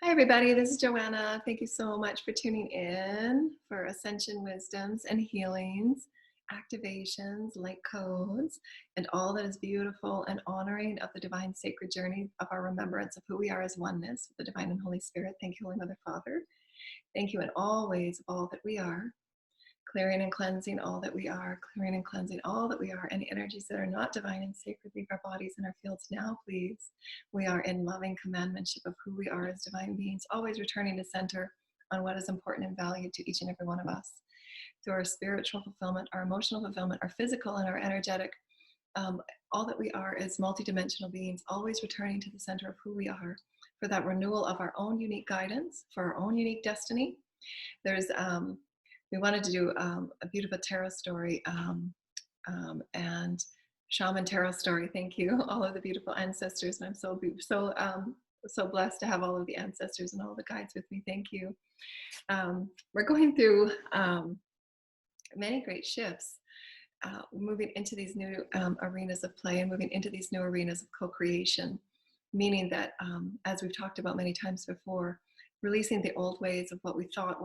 Hi, everybody. This is Joanna. Thank you so much for tuning in for Ascension wisdoms and healings, activations, light codes, and all that is beautiful and honoring of the divine sacred journey of our remembrance of who we are as oneness with the divine and Holy Spirit. Thank you, Holy Mother Father. Thank you in all ways of all that we are. Clearing and cleansing all that we are, clearing and cleansing all that we are. Any energies that are not divine and sacred, leave our bodies and our fields now, please. We are in loving commandmentship of who we are as divine beings, always returning to center on what is important and valued to each and every one of us. Through our spiritual fulfillment, our emotional fulfillment, our physical and our energetic, all that we are is multidimensional beings, always returning to the center of who we are for that renewal of our own unique guidance, for our own unique destiny. There's we wanted to do a beautiful tarot story and shaman tarot story. Thank you, all of the beautiful ancestors, and I'm so blessed to have all of the ancestors and all the guides with me. Thank you. We're going through many great shifts, moving into these new arenas of play and moving into these new arenas of co-creation, meaning that, as we've talked about many times before, releasing the old ways of what we thought,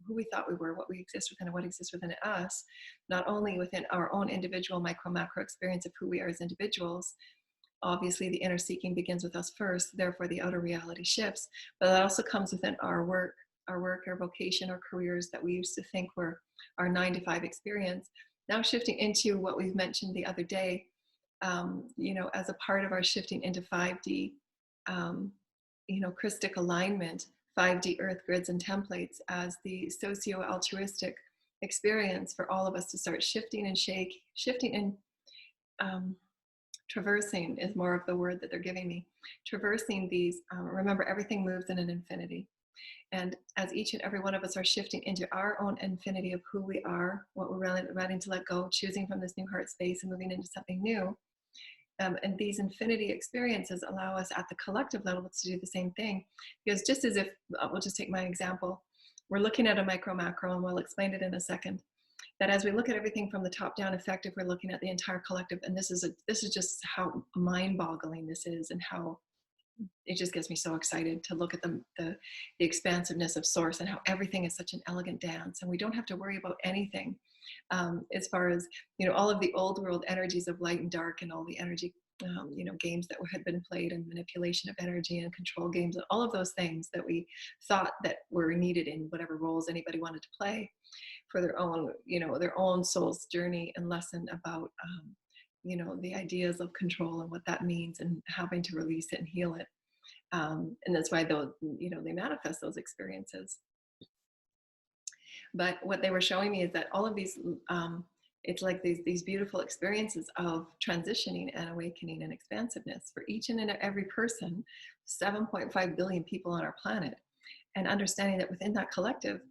who we thought we were, what we exist within, and what exists within us, not only within our own individual micro-macro experience of who we are as individuals. Obviously, the inner seeking begins with us first, therefore the outer reality shifts, but that also comes within our work, our vocation, our careers that we used to think were our 9-to-5 experience, now shifting into what we've mentioned the other day, as a part of our shifting into 5D, Christic alignment, 5D earth grids and templates as the socio-altruistic experience for all of us to start shifting and traversing is more of the word that they're giving me. Traversing these, remember, everything moves in an infinity. And as each and every one of us are shifting into our own infinity of who we are, what we're ready to let go, choosing from this new heart space and moving into something new, and these infinity experiences allow us at the collective level to do the same thing. Because just as if, we'll just take my example, we're looking at a micro-macro, and we'll explain it in a second, that as we look at everything from the top down effective, we're looking at the entire collective. And this is just how mind-boggling this is, and how it just gets me so excited to look at the expansiveness of source and how everything is such an elegant dance, and we don't have to worry about anything. As far as, all of the old world energies of light and dark, and all the energy, games that had been played, and manipulation of energy and control games, and all of those things that we thought that were needed in whatever roles anybody wanted to play for their own soul's journey and lesson about, the ideas of control and what that means, and having to release it and heal it. And that's why they manifest those experiences. But what they were showing me is that all of these, it's like these beautiful experiences of transitioning and awakening and expansiveness for each and every person, 7.5 billion people on our planet, and understanding that within that collective,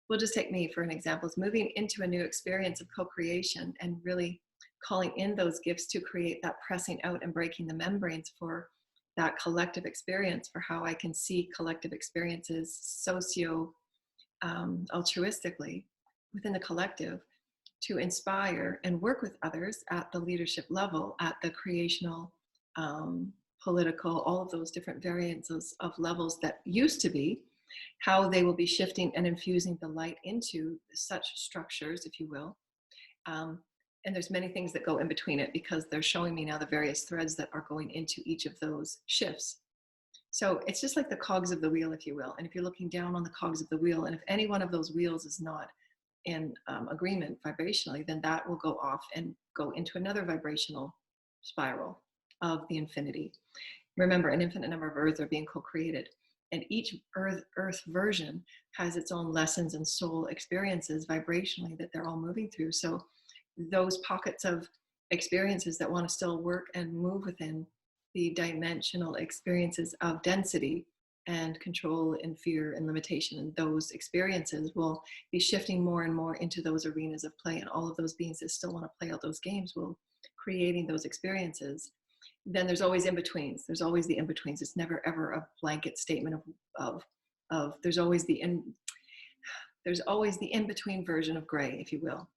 we'll just take me for an example, is moving into a new experience of co-creation and really calling in those gifts to create that pressing out and breaking the membranes for that collective experience, for how I can see collective experiences altruistically within the collective, to inspire and work with others at the leadership level, at the creational, political, all of those different variants of levels that used to be, how they will be shifting and infusing the light into such structures, if you will. And there's many things that go in between it, because they're showing me now the various threads that are going into each of those shifts. So it's just like the cogs of the wheel, if you will. And if you're looking down on the cogs of the wheel, and if any one of those wheels is not in agreement vibrationally, then that will go off and go into another vibrational spiral of the infinity. Remember, an infinite number of earths are being co-created, and each earth version has its own lessons and soul experiences vibrationally that they're all moving through. So those pockets of experiences that want to still work and move within the dimensional experiences of density and control and fear and limitation, and those experiences will be shifting more and more into those arenas of play, and all of those beings that still want to play out those games will creating those experiences. Then there's always in-betweens. There's always the in-betweens. It's never ever a blanket statement of there's always the in-between version of gray, if you will.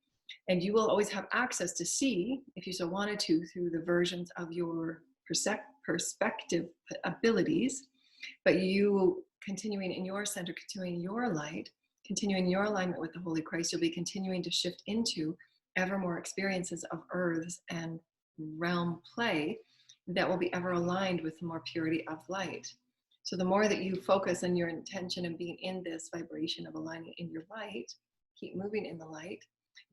And you will always have access to see, if you so wanted to, through the versions of your perspective abilities, But you continuing in your center, continuing your light, continuing your alignment with the Holy Christ, you'll be continuing to shift into ever more experiences of earths and realm play that will be ever aligned with the more purity of light. So the more that you focus on your intention and being in this vibration of aligning in your light, keep moving in the light,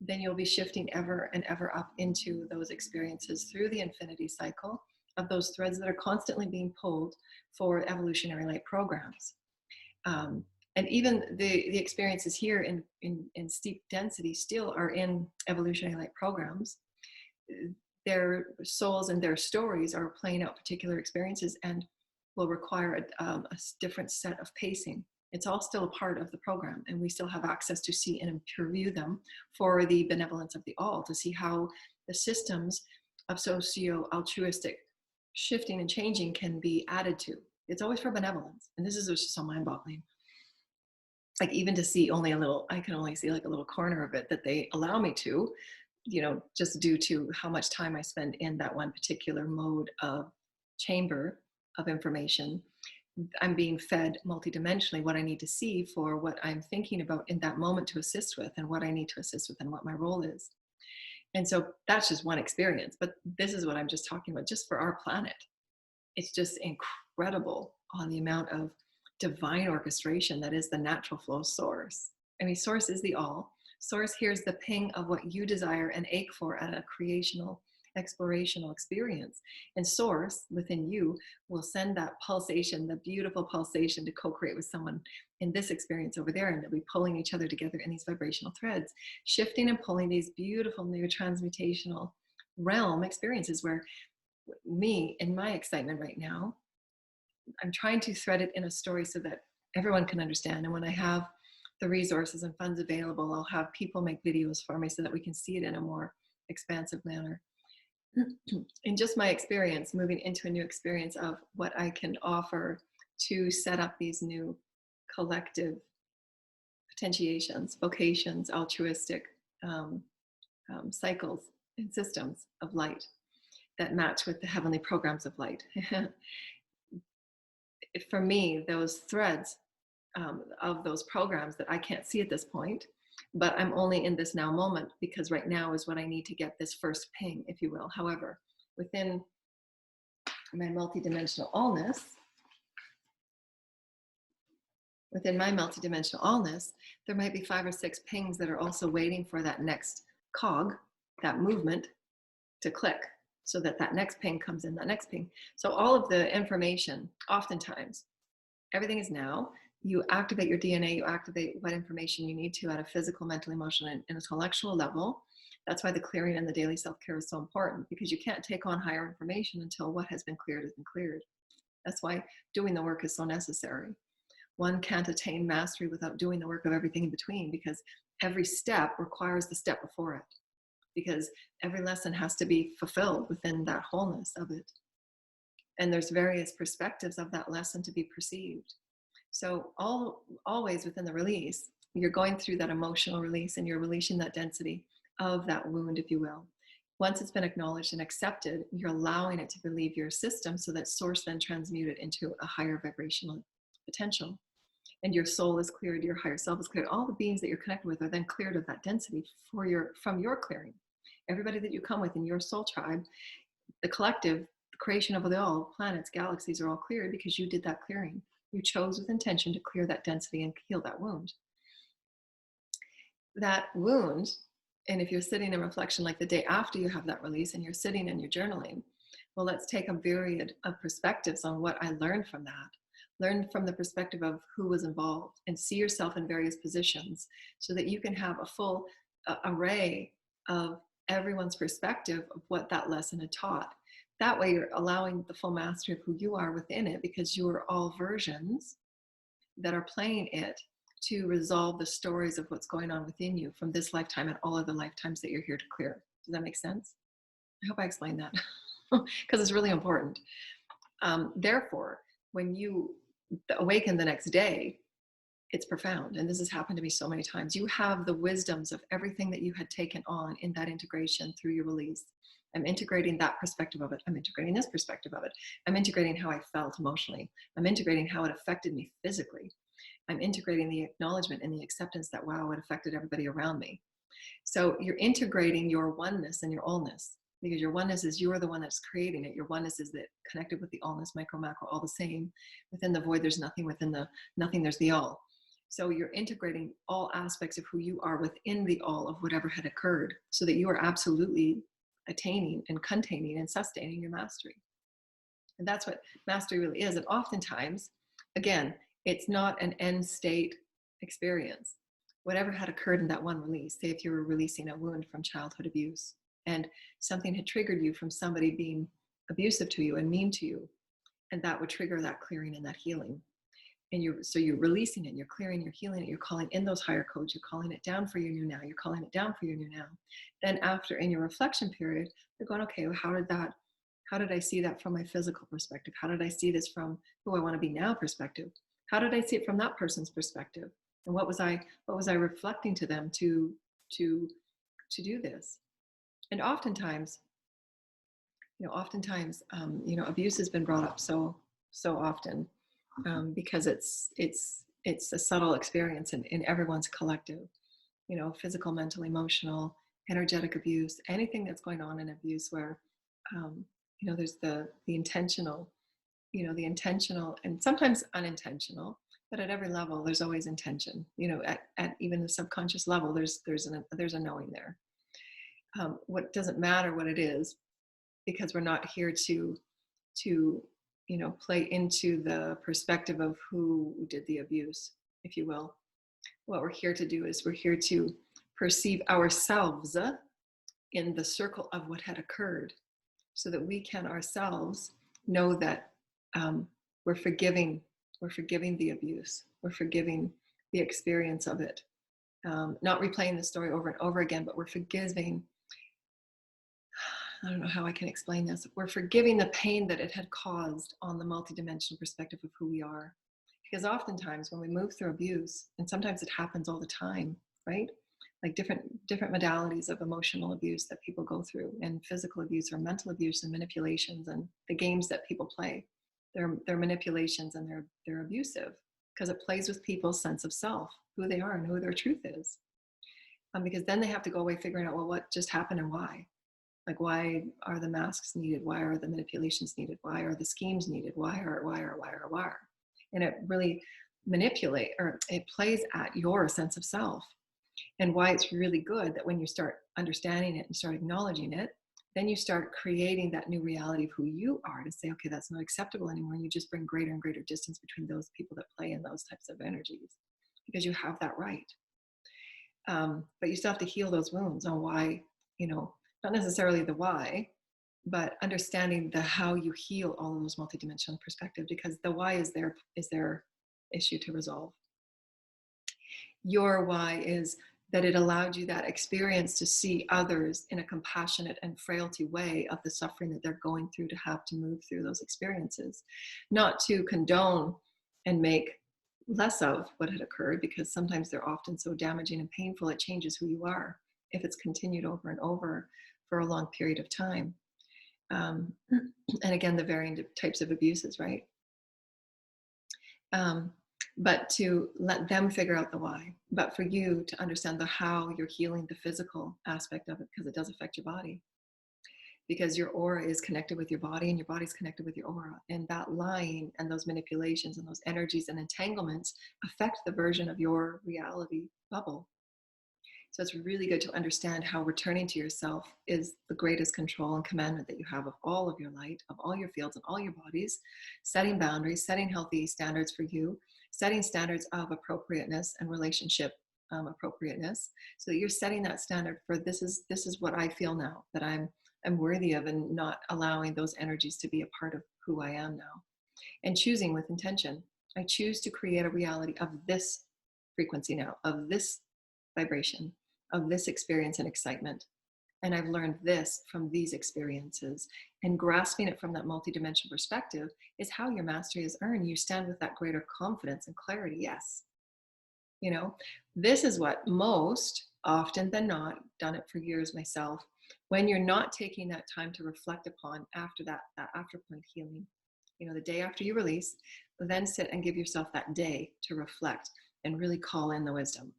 then you'll be shifting ever and ever up into those experiences through the infinity cycle of those threads that are constantly being pulled for evolutionary light programs. And even the experiences here in steep density still are in evolutionary light programs. Their souls and their stories are playing out particular experiences and will require a different set of pacing. It's all still a part of the program, and we still have access to see and review them for the benevolence of the all, to see how the systems of socio-altruistic shifting and changing can be added to. It's always for benevolence. And this is just so mind-boggling. Like, even to see only a little, I can only see like a little corner of it that they allow me to, just due to how much time I spend in that one particular mode of chamber of information. I'm being fed multidimensionally what I need to see for what I'm thinking about in that moment to assist with, and what I need to assist with, and what my role is. And so that's just one experience, but this is what I'm just talking about just for our planet. It's just incredible on the amount of divine orchestration that is the natural flow source. I mean, source is the all. Source hears the ping of what you desire and ache for at a creational, explorational experience. And source within you will send that pulsation, the beautiful pulsation, to co-create with someone in this experience over there. And they'll be pulling each other together in these vibrational threads, shifting and pulling these beautiful new transmutational realm experiences where me, in my excitement right now, I'm trying to thread it in a story so that everyone can understand. And when I have the resources and funds available, I'll have people make videos for me so that we can see it in a more expansive manner. In just my experience, moving into a new experience of what I can offer to set up these new collective potentiations, vocations, altruistic cycles and systems of light that match with the heavenly programs of light. For me, those threads of those programs that I can't see at this point, but I'm only in this now moment because right now is what I need to get this first ping, if you will. However, within my multidimensional allness, there might be 5 or 6 pings that are also waiting for that next cog, that movement to click, so that that next ping comes in, that next ping. So all of the information, oftentimes, everything is now. You activate your DNA, you activate what information you need to at a physical, mental, emotional, and intellectual level. That's why the clearing and the daily self-care is so important, because you can't take on higher information until what has been cleared has been cleared. That's why doing the work is so necessary. One can't attain mastery without doing the work of everything in between, because every step requires the step before it, because every lesson has to be fulfilled within that wholeness of it. And there's various perspectives of that lesson to be perceived. So always within the release, you're going through that emotional release, and you're releasing that density of that wound, if you will. Once it's been acknowledged and accepted, you're allowing it to leave your system so that source then transmute it into a higher vibrational potential. And your soul is cleared, your higher self is cleared. All the beings that you're connected with are then cleared of that density from your clearing. Everybody that you come with in your soul tribe, the collective, the creation of the all, planets, galaxies are all cleared because you did that clearing. You chose with intention to clear that density and heal that wound. That wound, and if you're sitting in reflection like the day after you have that release and you're sitting and you're journaling, well, let's take a myriad of perspectives on what I learned from that. Learn from the perspective of who was involved, and see yourself in various positions so that you can have a full array of everyone's perspective of what that lesson had taught. That way you're allowing the full mastery of who you are within it, because you are all versions that are playing it to resolve the stories of what's going on within you from this lifetime and all other lifetimes that you're here to clear. Does that make sense? I hope I explained that because it's really important. Therefore, when you awaken the next day, it's profound. And this has happened to me so many times. You have the wisdoms of everything that you had taken on in that integration through your release. I'm integrating that perspective of it. I'm integrating this perspective of it. I'm integrating how I felt emotionally. I'm integrating how it affected me physically. I'm integrating the acknowledgement and the acceptance that, wow, it affected everybody around me. So you're integrating your oneness and your allness, because your oneness is, you're the one that's creating it. Your oneness is that connected with the allness, micro, macro, all the same. Within the void, there's nothing. Within the nothing, there's the all. So you're integrating all aspects of who you are within the all of whatever had occurred, so that you are absolutely attaining and containing and sustaining your mastery. And that's what mastery really is. And oftentimes, again, it's not an end state experience. Whatever had occurred in that one release, say if you were releasing a wound from childhood abuse and something had triggered you from somebody being abusive to you and mean to you, and that would trigger that clearing and that healing. And you're releasing it, you're clearing, you're healing it, you're calling in those higher codes, you're calling it down for your new now, you're calling it down for your new now. Then after, in your reflection period, you're going, okay, well, how did I see that from my physical perspective? How did I see this from who I want to be now perspective? How did I see it from that person's perspective? And what was I reflecting to them to do this? And oftentimes, abuse has been brought up so often, because it's a subtle experience in everyone's collective, physical, mental, emotional, energetic abuse, anything that's going on in abuse where, there's the intentional, the intentional and sometimes unintentional, but at every level, there's always intention, at even the subconscious level, there's a knowing there. What doesn't matter what it is, because we're not here to play into the perspective of who did the abuse, if you will. What we're here to do is we're here to perceive ourselves in the circle of what had occurred, so that we can ourselves know that we're forgiving the abuse, we're forgiving the experience of it, not replaying the story over and over again, but we're forgiving. I don't know how I can explain this. We're forgiving the pain that it had caused on the multidimensional perspective of who we are. Because oftentimes when we move through abuse, and sometimes it happens all the time, right? Like different modalities of emotional abuse that people go through, and physical abuse or mental abuse and manipulations and the games that people play. They're manipulations, and they're abusive because it plays with people's sense of self, who they are and who their truth is. Because then they have to go away figuring out, well, what just happened and why? Like, why are the masks needed? Why are the manipulations needed? Why are the schemes needed? Why are? And it really it plays at your sense of self. And why it's really good that when you start understanding it and start acknowledging it, then you start creating that new reality of who you are, to say, okay, that's not acceptable anymore. And you just bring greater and greater distance between those people that play in those types of energies, because you have that right. But you still have to heal those wounds on why, not necessarily the why, but understanding the how you heal all of those multidimensional perspectives, because the why is their issue to resolve. Your why is that it allowed you that experience to see others in a compassionate and frailty way of the suffering that they're going through, to have to move through those experiences, not to condone and make less of what had occurred, because sometimes they're often so damaging and painful, it changes who you are if it's continued over and over for a long period of time. And again, the varying types of abuses, right? But to let them figure out the why, but for you to understand the how you're healing the physical aspect of it, because it does affect your body. Because your aura is connected with your body, and your body's connected with your aura. And that lying and those manipulations and those energies and entanglements affect the version of your reality bubble. So it's really good to understand how returning to yourself is the greatest control and commandment that you have of all of your light, of all your fields and all your bodies, setting boundaries, setting healthy standards for you, setting standards of appropriateness and relationship appropriateness, so that you're setting that standard for this is what I feel now that I'm worthy of, and not allowing those energies to be a part of who I am now. And choosing with intention. I choose to create a reality of this frequency now, of this vibration, of this experience and excitement. And I've learned this from these experiences. And grasping it from that multidimensional perspective is how your mastery is earned. You stand with that greater confidence and clarity. Yes. This is what most often than not, done it for years myself, When you're not taking that time to reflect upon after that after point healing, the day after you release, then sit and give yourself that day to reflect and really call in the wisdom.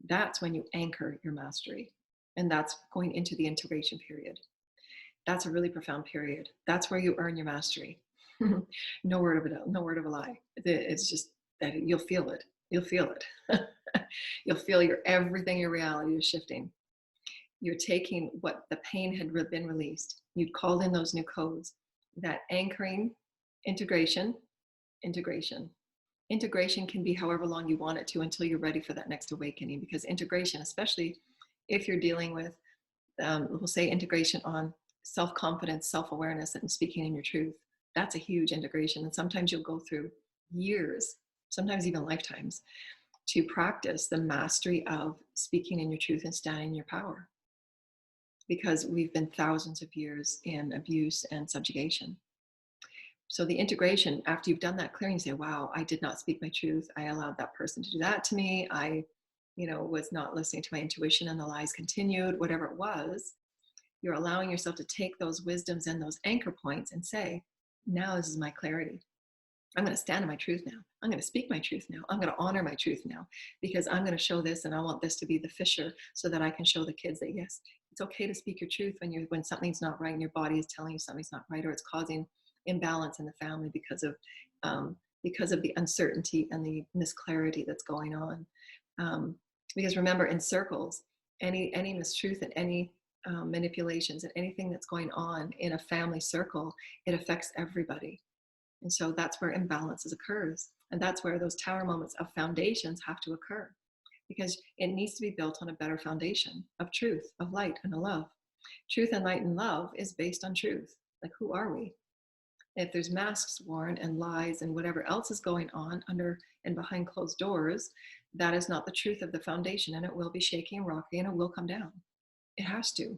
That's when you anchor your mastery. And that's going into the integration period. That's a really profound period. That's where you earn your mastery. No word of a lie. It's just that you'll feel it. You'll feel it. You'll feel everything, your reality is shifting. You're taking what the pain had been released. You'd called in those new codes, that anchoring, integration. Integration can be however long you want it to until you're ready for that next awakening, because integration, especially if you're dealing with, we'll say integration on self-confidence, self-awareness, and speaking in your truth, that's a huge integration. And sometimes you'll go through years, sometimes even lifetimes, to practice the mastery of speaking in your truth and standing in your power, because we've been thousands of years in abuse and subjugation. So the integration, after you've done that clearing, you say, wow, I did not speak my truth. I allowed that person to do that to me. I, was not listening to my intuition, and the lies continued, whatever it was. You're allowing yourself to take those wisdoms and those anchor points and say, now this is my clarity. I'm going to stand in my truth now. I'm going to speak my truth now. I'm going to honor my truth now, because I'm going to show this, and I want this to be the fissure so that I can show the kids that, yes, it's okay to speak your truth when something's not right and your body is telling you something's not right, or it's causing imbalance in the family because of the uncertainty and the misclarity that's going on. Because remember, in circles, any mistruth and any manipulations and anything that's going on in a family circle, it affects everybody. And so that's where imbalances occurs. And that's where those tower moments of foundations have to occur, because it needs to be built on a better foundation of truth, of light, and of love. Truth and light and love is based on truth. Like, who are we? If there's masks worn and lies and whatever else is going on under and behind closed doors, that is not the truth of the foundation, and it will be shaky and rocky, and it will come down. It has to.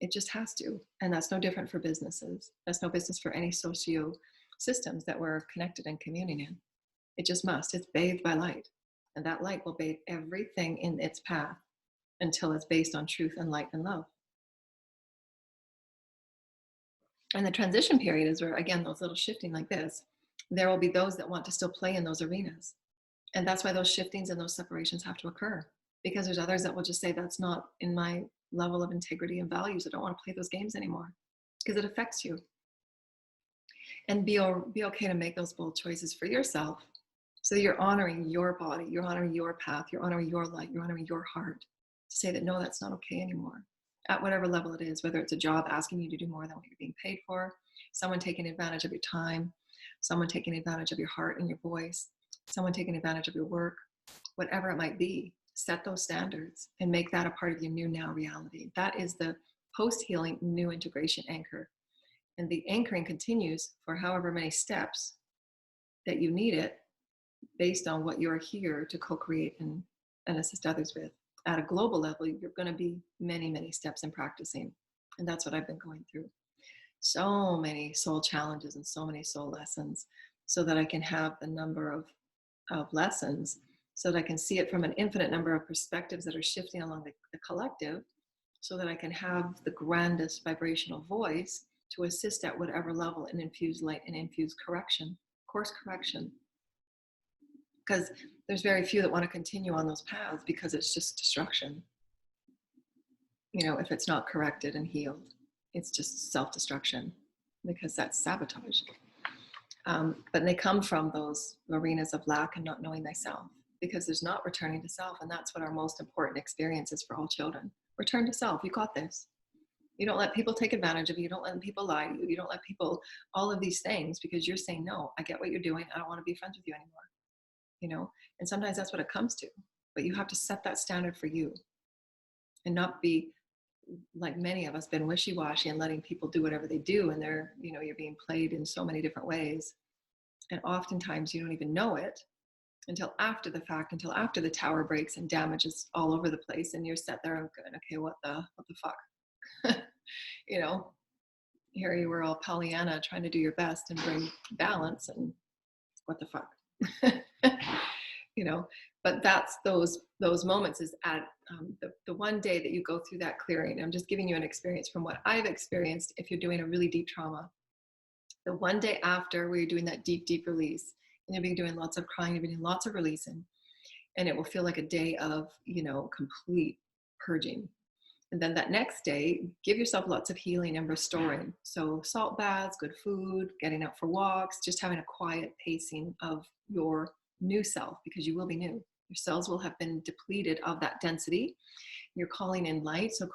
It just has to. And that's no different for businesses. That's no business for any socio systems that we're connected and communing in. It just must. It's bathed by light. And that light will bathe everything in its path until it's based on truth and light and love. And the transition period is where, again, those little shifting like this, there will be those that want to still play in those arenas. And that's why those shiftings and those separations have to occur, because there's others that will just say, that's not in my level of integrity and values. I don't want to play those games anymore, because it affects you. And be okay to make those bold choices for yourself, so that you're honoring your body, you're honoring your path, you're honoring your light, you're honoring your heart, to say that, no, that's not okay anymore. At whatever level it is, whether it's a job asking you to do more than what you're being paid for, someone taking advantage of your time, someone taking advantage of your heart and your voice, someone taking advantage of your work, whatever it might be, set those standards and make that a part of your new now reality. That is the post-healing new integration anchor. And the anchoring continues for however many steps that you need it, based on what you're here to co-create and assist others with. At a global level, you're going to be many, many steps in practicing. And that's what I've been going through. So many soul challenges and so many soul lessons, so that I can have the number of lessons, so that I can see it from an infinite number of perspectives that are shifting along the collective, so that I can have the grandest vibrational voice to assist at whatever level and infuse light and infuse correction, course correction. Because there's very few that want to continue on those paths, because it's just destruction. If it's not corrected and healed, it's just self-destruction, because that's sabotage. But they come from those arenas of lack and not knowing thyself, because there's not returning to self. And that's what our most important experience is for all children. Return to self. You got this. You don't let people take advantage of you. You don't let people lie to you. You don't let people, all of these things, because you're saying, no, I get what you're doing. I don't want to be friends with you anymore. And sometimes that's what it comes to. But you have to set that standard for you, and not be, like many of us, been wishy-washy and letting people do whatever they do. And they're, you're being played in so many different ways. And oftentimes you don't even know it until after the fact, until after the tower breaks and damage is all over the place. And you're sat there and going, okay, what the fuck? Here you were all Pollyanna trying to do your best and bring balance, and what the fuck? but that's those moments is at the one day that you go through that clearing. I'm just giving you an experience from what I've experienced. If you're doing a really deep trauma, the one day after where you're doing that deep release, and you'll be doing lots of crying, you'll be doing lots of releasing, and it will feel like a day of complete purging. And then that next day, give yourself lots of healing and restoring. So salt baths, good food, getting out for walks, just having a quiet pacing of your new self, because you will be new. Your cells will have been depleted of that density. You're calling in light. So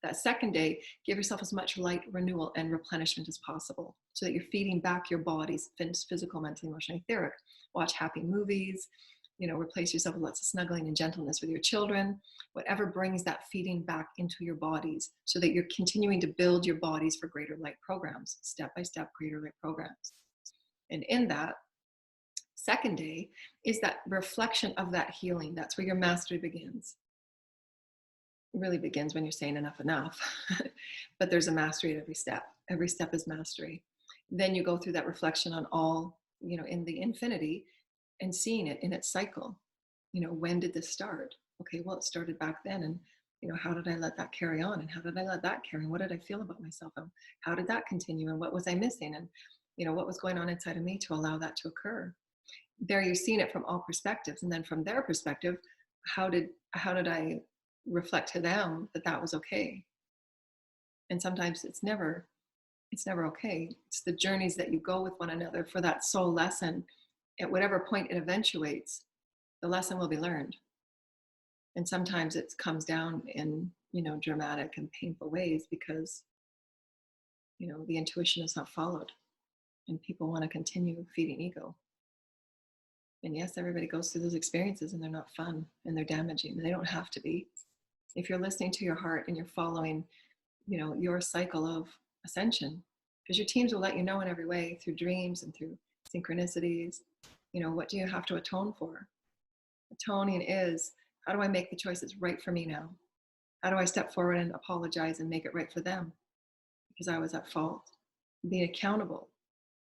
that second day, give yourself as much light, renewal, and replenishment as possible, so that you're feeding back your body's physical, mental, emotional, etheric. Watch happy movies. Replace yourself with lots of snuggling and gentleness with your children, whatever brings that feeding back into your bodies, so that you're continuing to build your bodies for greater light programs, step by step, greater light programs. And in that second day is that reflection of that healing. That's where your mastery begins. It really begins when you're saying enough. But there's a mastery at every step. Every step is mastery. Then you go through that reflection on all, in the infinity, and seeing it in its cycle. When did this start? Okay, well, it started back then. And, how did I let that carry on? And how did I let that carry on? What did I feel about myself? And how did that continue? And what was I missing? And, what was going on inside of me to allow that to occur? There you're seeing it from all perspectives. And then from their perspective, how did I reflect to them that was okay? And sometimes it's never okay. It's the journeys that you go with one another for that soul lesson. At whatever point it eventuates, the lesson will be learned. And sometimes it comes down in, dramatic and painful ways, because, the intuition is not followed and people want to continue feeding ego. And yes, everybody goes through those experiences, and they're not fun, and they're damaging. They don't have to be. If you're listening to your heart and you're following, your cycle of ascension, because your teams will let you know in every way, through dreams and through synchronicities, what do you have to atone for? Atoning is, how do I make the choices right for me now? How do I step forward and apologize and make it right for them? Because I was at fault. Being accountable.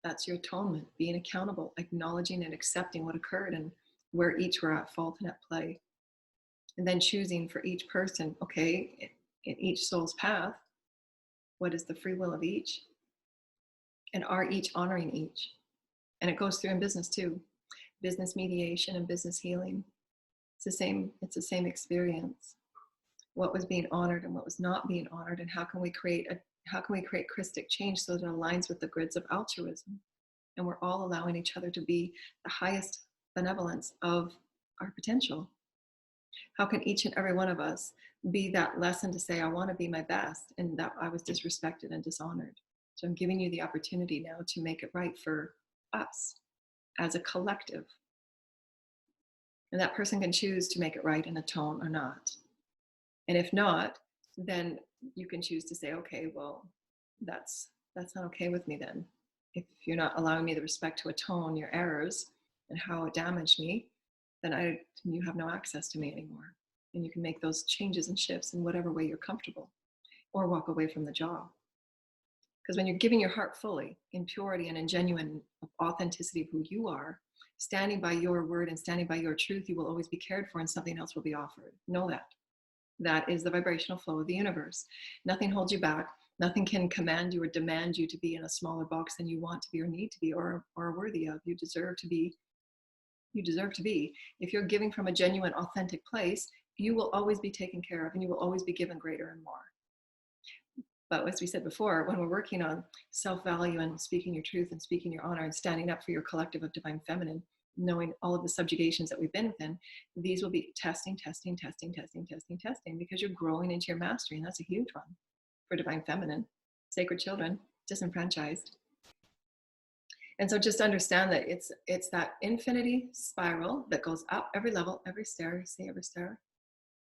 That's your atonement. Being accountable, acknowledging and accepting what occurred and where each were at fault and at play. And then choosing for each person, okay, in each soul's path, what is the free will of each? And are each honoring each? And it goes through in business too. Business mediation and business healing. It's the same experience. What was being honored and what was not being honored, and how can we create Christic change so that it aligns with the grids of altruism, and we're all allowing each other to be the highest benevolence of our potential. How can each and every one of us be that lesson to say, I want to be my best, and that I was disrespected and dishonored. So I'm giving you the opportunity now to make it right for us as a collective. And that person can choose to make it right and atone or not. And if not, then you can choose to say, okay, well, that's not okay with me then. If you're not allowing me the respect to atone your errors and how it damaged me, then you have no access to me anymore. And you can make those changes and shifts in whatever way you're comfortable, or walk away from the job. Because when you're giving your heart fully, in purity and in genuine authenticity of who you are, standing by your word and standing by your truth, you will always be cared for, and something else will be offered. Know that. That is the vibrational flow of the universe. Nothing holds you back. Nothing can command you or demand you to be in a smaller box than you want to be or need to be or are worthy of. You deserve to be. You deserve to be. If you're giving from a genuine, authentic place, you will always be taken care of, and you will always be given greater and more. But as we said before, when we're working on self-value and speaking your truth and speaking your honor and standing up for your collective of divine feminine, knowing all of the subjugations that we've been within, these will be testing, because you're growing into your mastery. And that's a huge one for divine feminine, sacred children, disenfranchised. And so just understand that it's that infinity spiral that goes up every level, every stair, you see every stair,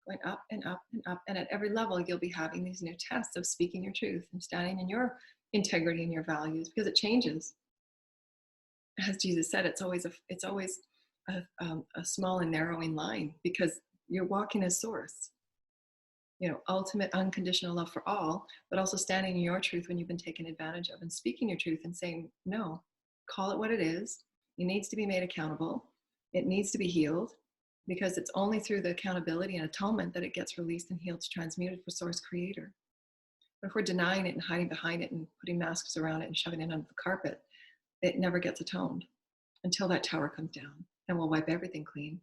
going up and up and up. And at every level, you'll be having these new tests of speaking your truth and standing in your integrity and your values, because it changes. As Jesus said, it's always a small and narrowing line, because you're walking as source. Ultimate unconditional love for all, but also standing in your truth when you've been taken advantage of, and speaking your truth and saying, no, call it what it is. It needs to be made accountable. It needs to be healed because it's only through the accountability and atonement that it gets released and healed, transmuted for source creator. But if we're denying it and hiding behind it and putting masks around it and shoving it under the carpet, it never gets atoned until that tower comes down, and we'll wipe everything clean.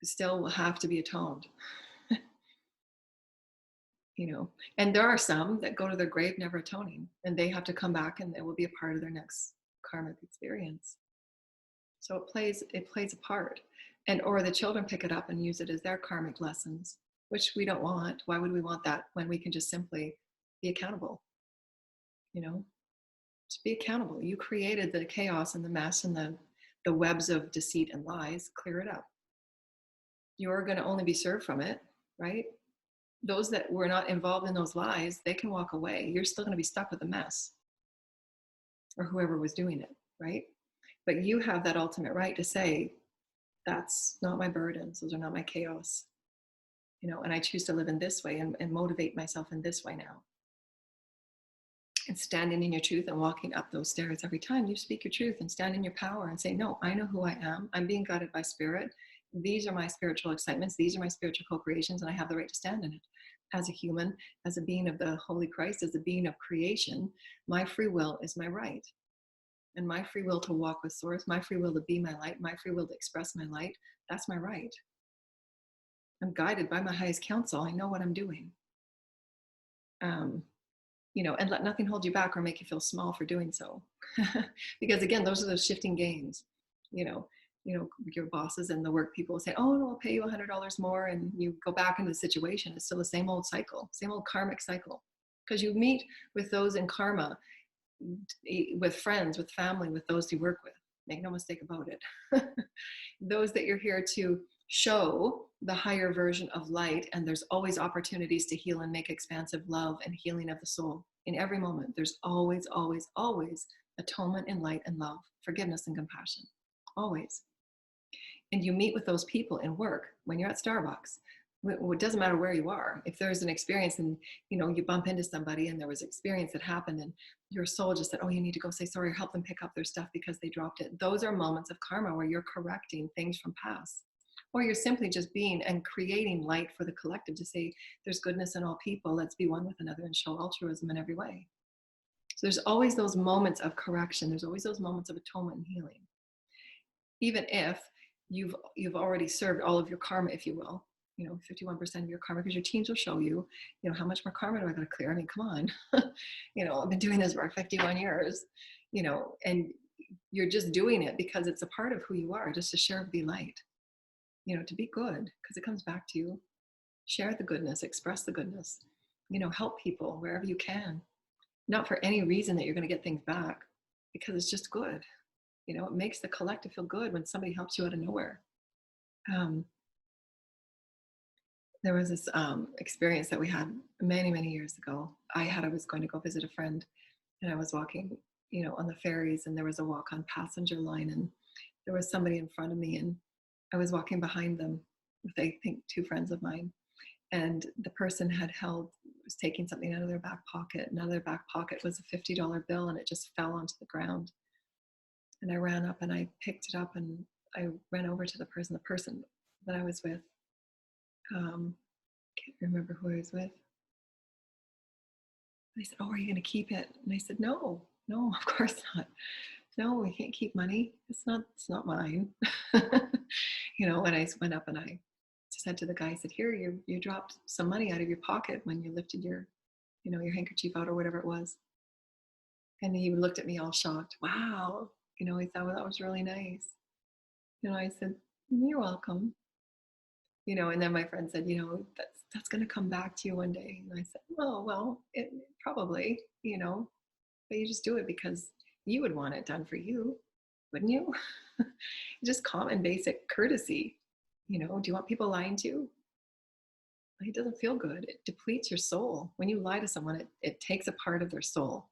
It still will have to be atoned. You know, and there are some that go to their grave never atoning, and they have to come back, and it will be a part of their next karmic experience. So it plays a part, and or the children pick it up and use it as their karmic lessons, which we don't want. Why would we want that when we can just simply be accountable? You know, just be accountable. You created the chaos and the mess and the webs of deceit and lies. Clear it up. You're going to only be served from it, right? Those that were not involved in those lies, they can walk away. You're still going to be stuck with the mess, or whoever was doing it, right? But you have that ultimate right to say, that's not my burdens, those are not my chaos, you know, and I choose to live in this way and motivate myself in this way now. And standing in your truth and walking up those stairs every time you speak your truth and stand in your power and say, no, I know who I am. I'm being guided by spirit. These are my spiritual excitements. These are my spiritual co-creations, and I have the right to stand in it. As a human, as a being of the Holy Christ, as a being of creation, my free will is my right. And my free will to walk with source, my free will to be my light, my free will to express my light, that's my right. I'm guided by my highest counsel. I know what I'm doing. You know, and let nothing hold you back or make you feel small for doing so. Because again, those are those shifting gains. You know, your bosses and the work people will say, oh, no, I'll pay you $100 more. And you go back into the situation. It's still the same old cycle, same old karmic cycle. Because you meet with those in karma, with friends, with family, with those you work with. Make no mistake about it. Those that you're here to show the higher version of light, and there's always opportunities to heal and make expansive love and healing of the soul. In every moment, there's always, always, always atonement and light and love, forgiveness and compassion. Always. And you meet with those people in work when you're at Starbucks. It doesn't matter where you are. If there's an experience and you bump into somebody and there was an experience that happened and your soul just said, oh, you need to go say sorry or help them pick up their stuff because they dropped it. Those are moments of karma where you're correcting things from past. Or you're simply just being and creating light for the collective to say there's goodness in all people. Let's be one with another and show altruism in every way. So there's always those moments of correction. There's always those moments of atonement and healing. Even if you've already served all of your karma, if you will. 51% of your karma, because your teams will show you, how much more karma do I got to clear? I mean, come on. I've been doing this for 51 years, and you're just doing it because it's a part of who you are, just to share, be light, to be good, because it comes back to you. Share the goodness, express the goodness, help people wherever you can, not for any reason that you're going to get things back, because it's just good. It makes the collective feel good when somebody helps you out of nowhere. There was this experience that we had many, many years ago. I was going to go visit a friend, and I was walking, on the ferries, and there was a walk-on passenger line, and there was somebody in front of me, and I was walking behind them with, I think, two friends of mine, and the person was taking something out of their back pocket, and out of their back pocket was a $50 bill, and it just fell onto the ground. And I ran up and I picked it up, and I ran over to the person that I was with. Can't remember who I was with. They said, oh, are you going to keep it? And I said, no, of course not. No, we can't keep money. It's not mine. And I went up and I said to the guy, I said, here, you dropped some money out of your pocket when you lifted your handkerchief out or whatever it was. And he looked at me all shocked. Wow. He thought, well, that was really nice. I said, you're welcome. And then my friend said, that's going to come back to you one day. And I said, oh, well, it probably, but you just do it because you would want it done for you, wouldn't you? Just common basic courtesy. Do you want people lying to you? It doesn't feel good. It depletes your soul. When you lie to someone, it takes a part of their soul.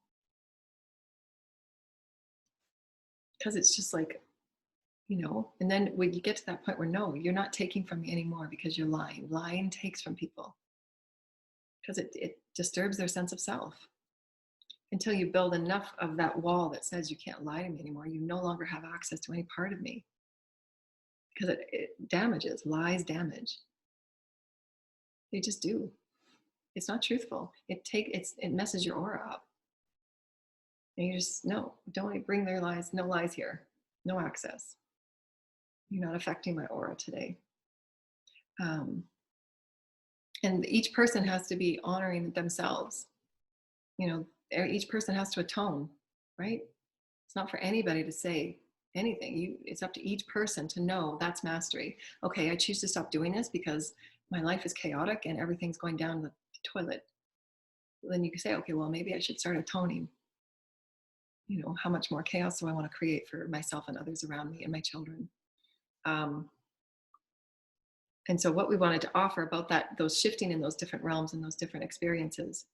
Because it's just like, and then when you get to that point where, no, you're not taking from me anymore because you're lying. Lying takes from people because it disturbs their sense of self. Until you build enough of that wall that says you can't lie to me anymore, you no longer have access to any part of me. because it damages. Lies damage. They just do. It's not truthful. It messes your aura up. And you just, no, don't bring their lies. No lies here. No access. You're not affecting my aura today. And each person has to be honoring themselves. You know, each person has to atone, right? It's not for anybody to say anything. It's up to each person to know that's mastery. Okay, I choose to stop doing this because my life is chaotic and everything's going down the toilet. Then you can say, okay, well, maybe I should start atoning. You know, how much more chaos do I want to create for myself and others around me and my children? And so what we wanted to offer about those shifting in those different realms and those different experiences,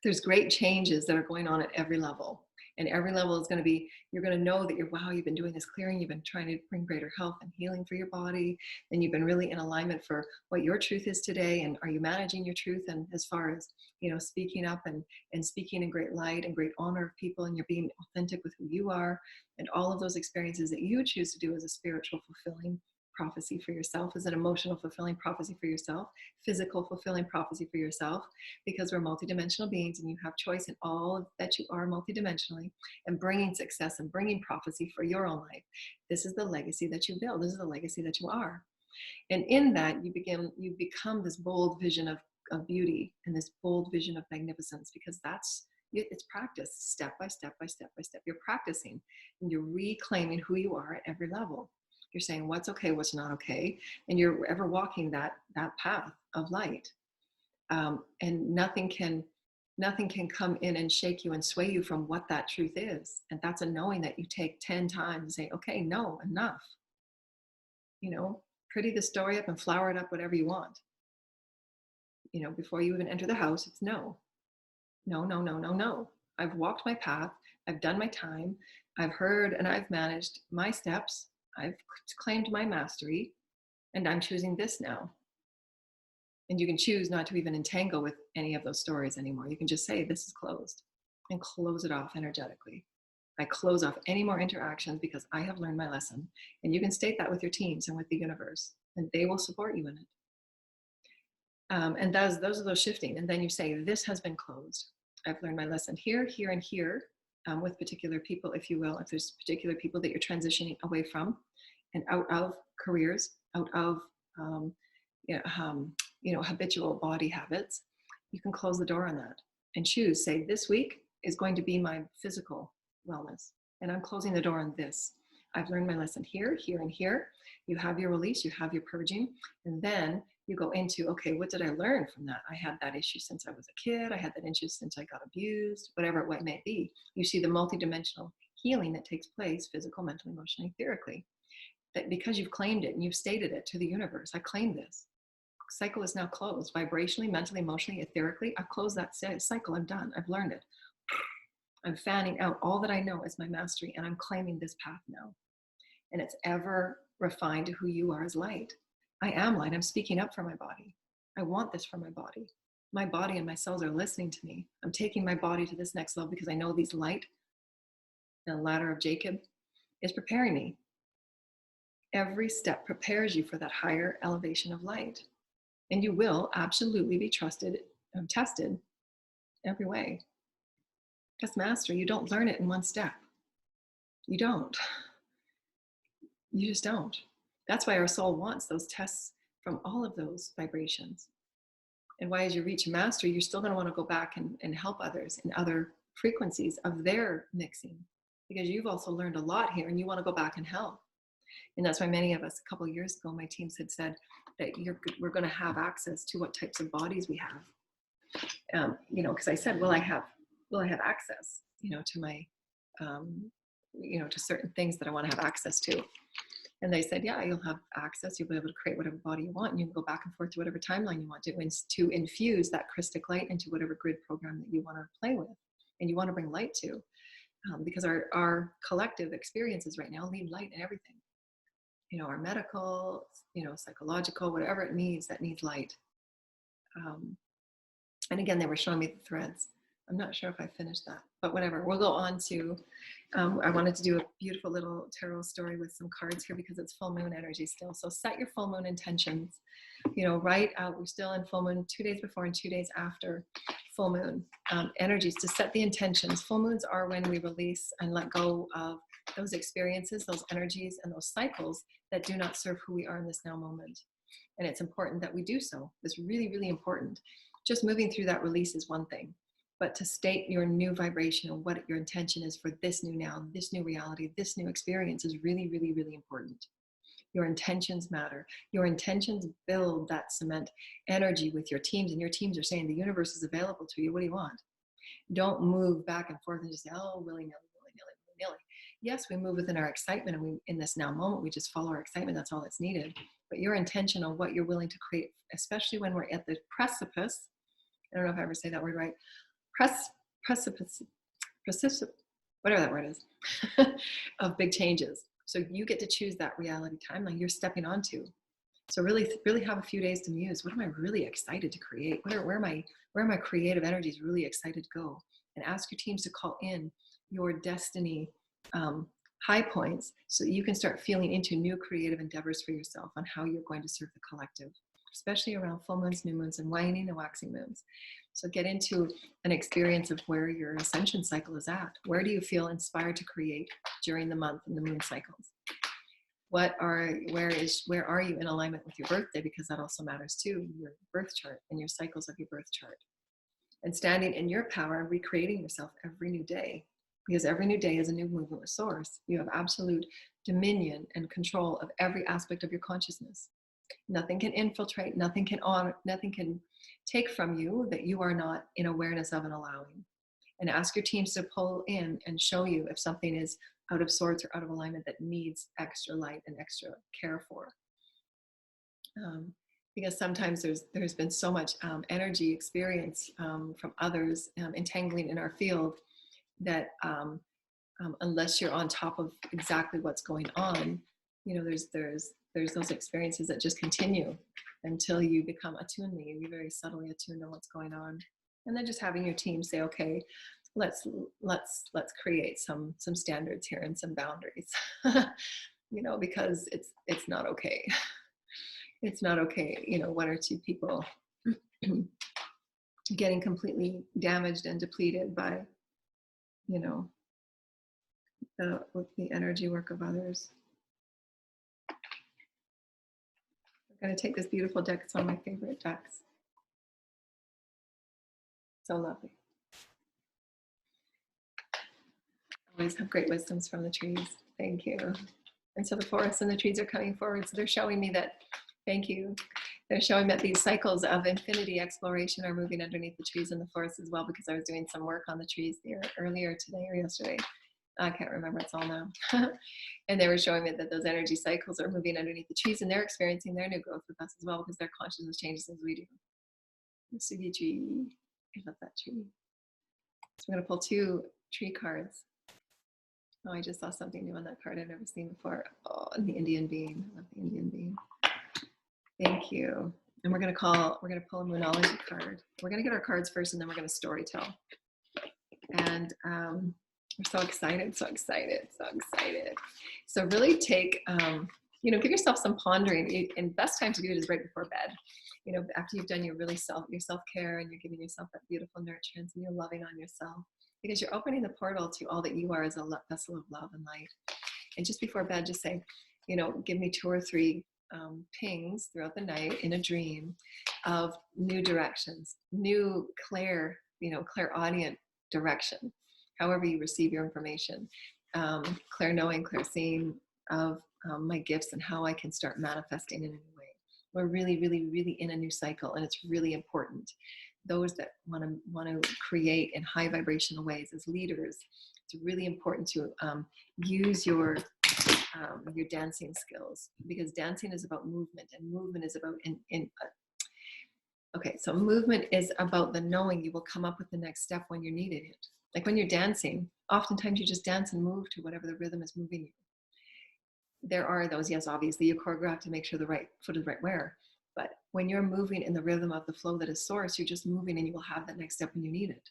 there's great changes that are going on at every level. And every level is going to be, you're going to know that you've been doing this clearing, you've been trying to bring greater health and healing for your body, and you've been really in alignment for what your truth is today. And are you managing your truth? And as far as, you know, speaking up and speaking in great light and great honor of people, and you're being authentic with who you are, and all of those experiences that you choose to do as a spiritual fulfilling prophecy for yourself, as an emotional fulfilling prophecy for yourself, physical fulfilling prophecy for yourself, because we're multidimensional beings and you have choice in all that you are multidimensionally, and bringing success and bringing prophecy for your own life. This is the legacy that you build. This is the legacy that you are. And in that, you become this bold vision of beauty and this bold vision of magnificence, because it's practice, step by step by step by step. You're practicing and you're reclaiming who you are at every level. You're saying what's okay, what's not okay, and you're ever walking that path of light. And nothing can come in and shake you and sway you from what that truth is. And that's a knowing that you take 10 times and say, okay, no, enough. You know, pretty the story up and flower it up whatever you want. You know, before you even enter the house, it's no. No, no, no, no, no. I've walked my path. I've done my time. I've heard and I've managed my steps. I've claimed my mastery, and I'm choosing this now. And you can choose not to even entangle with any of those stories anymore. You can just say, this is closed, and close it off energetically. I close off any more interactions because I have learned my lesson. And you can state that with your teams and with the universe, and they will support you in it. And those are those shifting. And then you say, this has been closed. I've learned my lesson here, here, and here, with particular people, if you will. If there's particular people that you're transitioning away from and out of careers, out of habitual body habits, you can close the door on that and choose, say, this week is going to be my physical wellness, and I'm closing the door on this. I've learned my lesson here, here, and here. You have your release, you have your purging, and then you go into, okay, what did I learn from that? I had that issue since I was a kid. I had that issue since I got abused, whatever it may be. You see the multidimensional healing that takes place, physical, mental, emotionally, etherically. That because you've claimed it and you've stated it to the universe, I claim this. Cycle is now closed. Vibrationally, mentally, emotionally, etherically, I've closed that cycle. I'm done. I've learned it. I'm fanning out all that I know as my mastery, and I'm claiming this path now. And it's ever refined to who you are as light. I am light. I'm speaking up for my body. I want this for my body. My body and my cells are listening to me. I'm taking my body to this next level because I know these light, the ladder of Jacob, is preparing me. Every step prepares you for that higher elevation of light. And you will absolutely be tested every way. That's mastery. You don't learn it in one step. You don't. You just don't. That's why our soul wants those tests from all of those vibrations. And why, as you reach mastery, you're still going to want to go back and help others in other frequencies of their mixing, because you've also learned a lot here and you want to go back and help. And that's why many of us, a couple of years ago, my teams had said that we're going to have access to what types of bodies we have. Because I said, will I have access, to my, to certain things that I want to have access to. And they said, yeah, you'll have access. You'll be able to create whatever body you want, and you can go back and forth to whatever timeline you want to infuse that crystal light into whatever grid program that you want to play with and you want to bring light to. Because our collective experiences right now need light in everything. Our medical, psychological, whatever it needs, that needs light. And again, they were showing me the threads. I'm not sure if I finished that, but whatever. We'll go on to, I wanted to do a beautiful little tarot story with some cards here because it's full moon energy still. So set your full moon intentions, write out, we're still in full moon 2 days before and 2 days after full moon energies to set the intentions. Full moons are when we release and let go of those experiences, those energies, and those cycles that do not serve who we are in this now moment. And it's important that we do so. It's really, really important. Just moving through that release is one thing. But to state your new vibration and what your intention is for this new now, this new reality, this new experience is really, really, really important. Your intentions matter. Your intentions build that cement energy with your teams, and your teams are saying the universe is available to you. What do you want? Don't move back and forth and just say, oh, willy-nilly, willy-nilly, willy-nilly. Yes, we move within our excitement, and we, in this now moment, we just follow our excitement. That's all that's needed. But your intention on what you're willing to create, especially when we're at the precipice, I don't know if I ever say that word right, precipice, whatever that word is, of big changes. So you get to choose that reality timeline you're stepping onto. So really, really have a few days to muse. What am I really excited to create? Where are my creative energies really excited to go? And ask your teams to call in your destiny high points so that you can start feeling into new creative endeavors for yourself on how you're going to serve the collective, especially around full moons, new moons, and waning and waxing moons. So get into an experience of where your ascension cycle is at. Where do you feel inspired to create during the month and the moon cycles? Where are you in alignment with your birthday? Because that also matters too, your birth chart and your cycles of your birth chart. And standing in your power, recreating yourself every new day, because every new day is a new movement with source. You have absolute dominion and control of every aspect of your consciousness. Nothing can infiltrate, nothing can take from you that you are not in awareness of and allowing. And ask your teams to pull in and show you if something is out of sorts or out of alignment that needs extra light and extra care for. Because sometimes there's been so much energy experience from others entangling in our field that unless you're on top of exactly what's going on, there's those experiences that just continue until you become attuned. You're very subtly attuned to what's going on, and then just having your team say, okay, let's create some standards here and some boundaries, because it's not okay. It's not okay, one or two people getting completely damaged and depleted by, with the energy work of others. I'm going to take this beautiful deck. It's one of my favorite decks. So lovely. Always have great wisdoms from the trees. Thank you. And so the forests and the trees are coming forward. So they're showing me that, thank you. They're showing that these cycles of infinity exploration are moving underneath the trees and the forest as well, because I was doing some work on the trees there earlier today or yesterday. I can't remember, it's all now. And they were showing me that those energy cycles are moving underneath the trees, and they're experiencing their new growth with us as well, because their consciousness changes as we do. The Sugi tree, I love that tree. So I'm going to pull 2 tree cards. Oh, I just saw something new on that card I've never seen before. Oh, and the Indian bean. I love the Indian bean. Thank you. And we're going to pull a Moonology card. We're going to get our cards first, and then we're going to story tell. And we're so excited, so excited, so excited. So really take, give yourself some pondering. And best time to do it is right before bed. After you've done your self-care, and you're giving yourself that beautiful nurturance, and you're loving on yourself, because you're opening the portal to all that you are as a vessel of love and light. And just before bed, just say, give me 2 or 3 pings throughout the night in a dream of new directions, new clairaudient direction, however you receive your information, clear knowing, clear seeing of my gifts and how I can start manifesting in a new way. We're really, really, really in a new cycle, and it's really important. Those that want to create in high vibrational ways as leaders, it's really important to use your dancing skills, because dancing is about movement, and movement is about so movement is about the knowing you will come up with the next step when you're needed it. Like when you're dancing, oftentimes you just dance and move to whatever the rhythm is moving you. There are those, yes, obviously you choreograph to make sure the right foot is right where, but when you're moving in the rhythm of the flow that is source, you're just moving, and you will have that next step when you need it.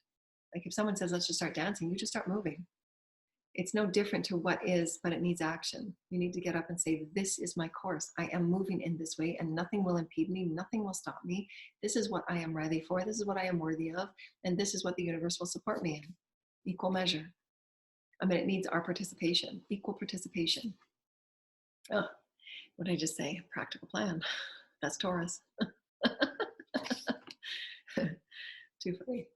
Like if someone says, let's just start dancing, you just start moving. It's no different to what is, but it needs action. You need to get up and say, this is my course. I am moving in this way and nothing will impede me. Nothing will stop me. This is what I am ready for. This is what I am worthy of. And this is what the universe will support me in. Equal measure. I mean, it needs our participation, equal participation. Oh, what did I just say? Practical plan. That's Taurus. Too funny.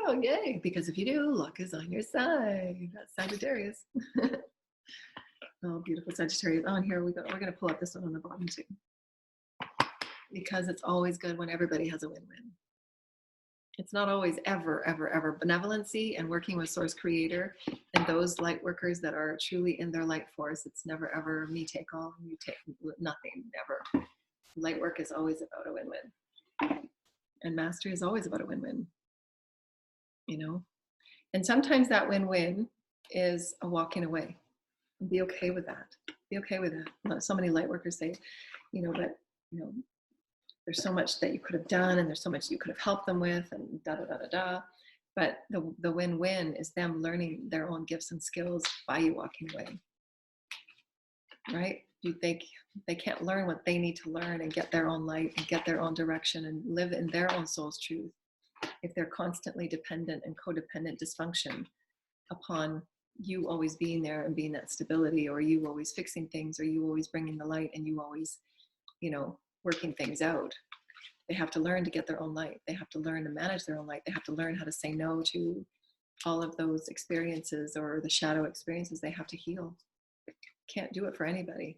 Oh, yay. Because if you do, luck is on your side. That's Sagittarius. Oh, beautiful Sagittarius. Oh, and here we go. We're going to pull up this one on the bottom too. Because it's always good when everybody has a win-win. It's not always ever benevolency and working with Source Creator and those light workers that are truly in their light force. It's never ever me take all, you take nothing, never. Light work is always about a win-win. And mastery is always about a win-win. You know? And sometimes that win-win is a walking away. And be okay with that. Be okay with that. So many light workers say, you know, but, you know, there's so much that you could have done and there's so much you could have helped them with and da-da-da-da-da. But the win-win is them learning their own gifts and skills by you walking away, right? They can't learn what they need to learn and get their own light and get their own direction and live in their own soul's truth if they're constantly dependent and codependent dysfunction upon you always being there and being that stability, or you always fixing things, or you always bringing the light and you always, you know, working things out. They have to learn to get their own light. They have to learn to manage their own light. They have to learn how to say no to all of those experiences or the shadow experiences they have to heal. Can't do it for anybody.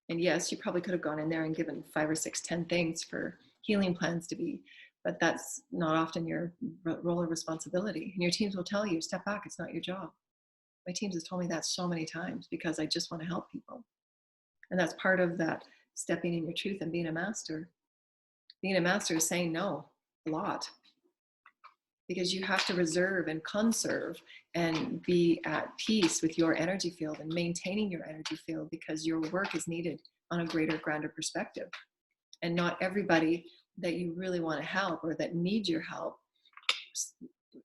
And yes, you probably could have gone in there and given 5 or 6, 10 things for healing plans to be, but that's not often your role or responsibility. And your teams will tell you, step back, it's not your job. My teams has told me that so many times because I just want to help people. And that's part of that stepping in your truth and being a master. Being a master is saying no a lot, because you have to reserve and conserve and be at peace with your energy field and maintaining your energy field, because your work is needed on a greater, grander perspective. And not everybody that you really want to help or that needs your help,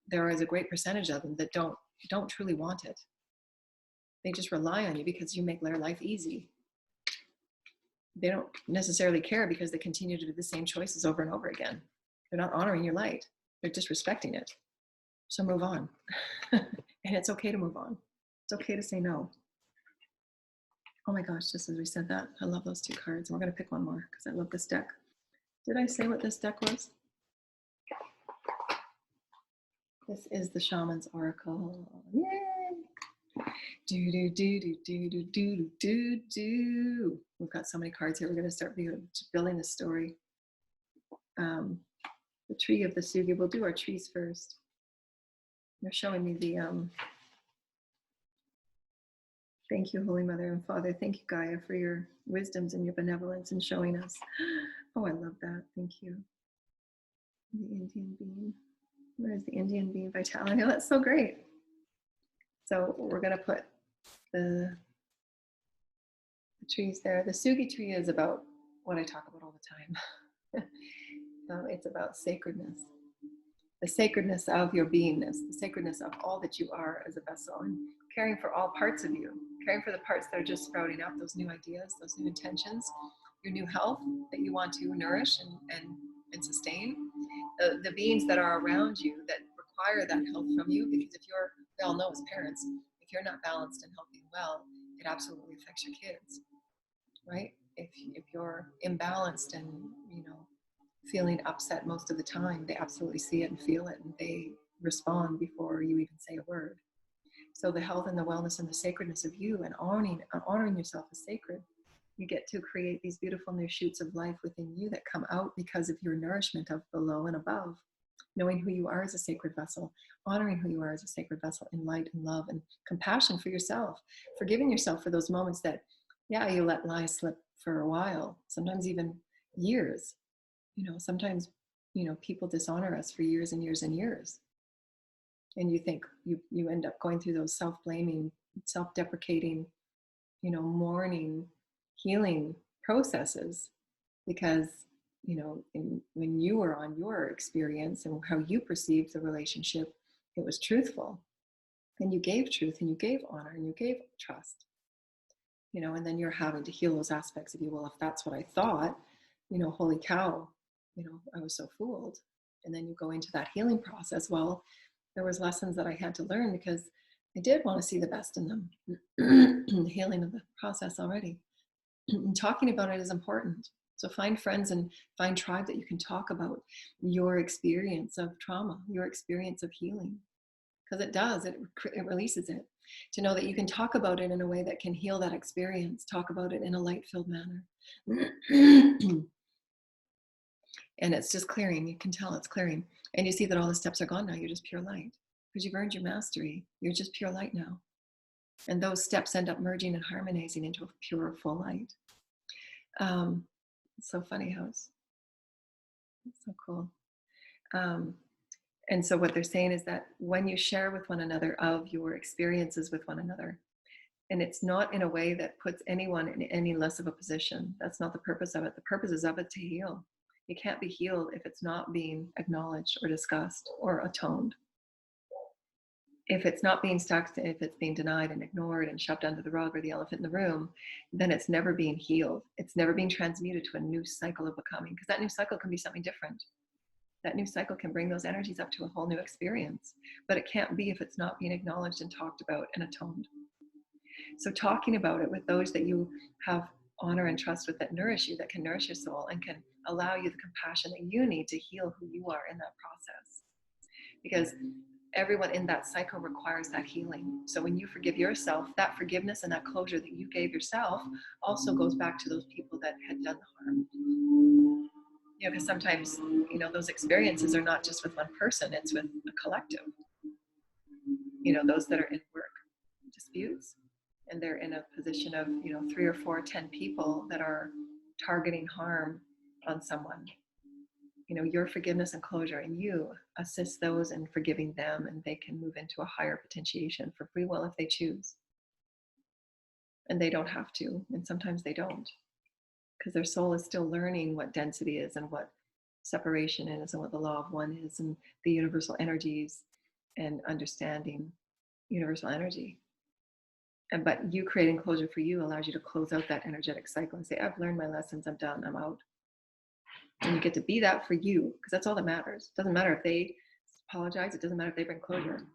there is a great percentage of them that don't truly want it. They just rely on you because you make their life easy. They don't necessarily care because they continue to do the same choices over and over again. They're not honoring your light. They're disrespecting it. So move on. And it's okay to move on. It's okay to say no. Oh my gosh, just as we said that, I love those 2 cards. And we're going to pick one more because I love this deck. Did I say what this deck was? This is the Shaman's Oracle. Yay! Do, do, do, do, do, do, do, do, do. We've got so many cards here. We're going to start building the story. The tree of the Sugi. We'll do our trees first. They're showing me the, thank you, Holy Mother and Father. Thank you, Gaia, for your wisdoms and your benevolence in showing us. Oh, I love that. Thank you. The Indian being. Where is the Indian being vitality? Oh, that's so great. So we're going to put the trees there. The Sugi tree is about what I talk about all the time. It's about sacredness. The sacredness of your beingness, the sacredness of all that you are as a vessel, and caring for all parts of you, caring for the parts that are just sprouting up, those new ideas, those new intentions, your new health that you want to nourish and sustain, the beings that are around you that require that health from you, because if you're, we all know as parents, if you're not balanced and healthy and well, it absolutely affects your kids, right? If you're imbalanced and, you know, feeling upset most of the time, they absolutely see it and feel it, and they respond before you even say a word. So the health and the wellness and the sacredness of you, and honoring yourself as sacred, you get to create these beautiful new shoots of life within you that come out because of your nourishment of below and above. Knowing who you are as a sacred vessel, honoring who you are as a sacred vessel in light and love and compassion for yourself, forgiving yourself for those moments that, yeah, you let lies slip for a while, sometimes even years. You know, sometimes, you know, people dishonor us for years and years and years. And you think you end up going through those self-blaming, self-deprecating, you know, mourning, healing processes because when you were on your experience and how you perceived the relationship, it was truthful. And you gave truth and you gave honor and you gave trust. And then you're having to heal those aspects of you. Well, if that's what I thought, holy cow, I was so fooled. And then you go into that healing process. Well, there was lessons that I had to learn because I did want to see the best in them. The healing of the process already. And talking about it is important. So find friends and find tribe that you can talk about your experience of trauma, your experience of healing. Because it releases it. To know that you can talk about it in a way that can heal that experience. Talk about it in a light-filled manner. And it's just clearing. You can tell it's clearing. And you see that all the steps are gone now. You're just pure light. Because you've earned your mastery. You're just pure light now. And those steps end up merging and harmonizing into a pure, full light. It's so funny how it's so cool. And so what they're saying is that when you share with one another of your experiences with one another, and it's not in a way that puts anyone in any less of a position. That's not the purpose of it. The purpose is of it to heal. You can't be healed if it's not being acknowledged or discussed or atoned. If it's not being stuck, if it's being denied and ignored and shoved under the rug or the elephant in the room, then it's never being healed. It's never being transmuted to a new cycle of becoming, because that new cycle can be something different. That new cycle can bring those energies up to a whole new experience, but it can't be if it's not being acknowledged and talked about and atoned. So talking about it with those that you have honor and trust with, that nourish you, that can nourish your soul and can allow you the compassion that you need to heal who you are in that process. Because everyone in that cycle requires that healing. So when you forgive yourself, that forgiveness and that closure that you gave yourself also goes back to those people that had done the harm. Because sometimes, those experiences are not just with one person, it's with a collective. Those that are in work disputes, and they're in a position of 3 or 4, 10 people that are targeting harm on someone. Your forgiveness and closure, and you assist those in forgiving them, and they can move into a higher potentiation for free will if they choose. And they don't have to, and sometimes they don't, because their soul is still learning what density is and what separation is and what the law of one is and the universal energies and understanding universal energy. But you creating closure for you allows you to close out that energetic cycle and say, I've learned my lessons, I'm done, I'm out. And you get to be that for you, because that's all that matters. It doesn't matter if they apologize, it doesn't matter if they bring closure.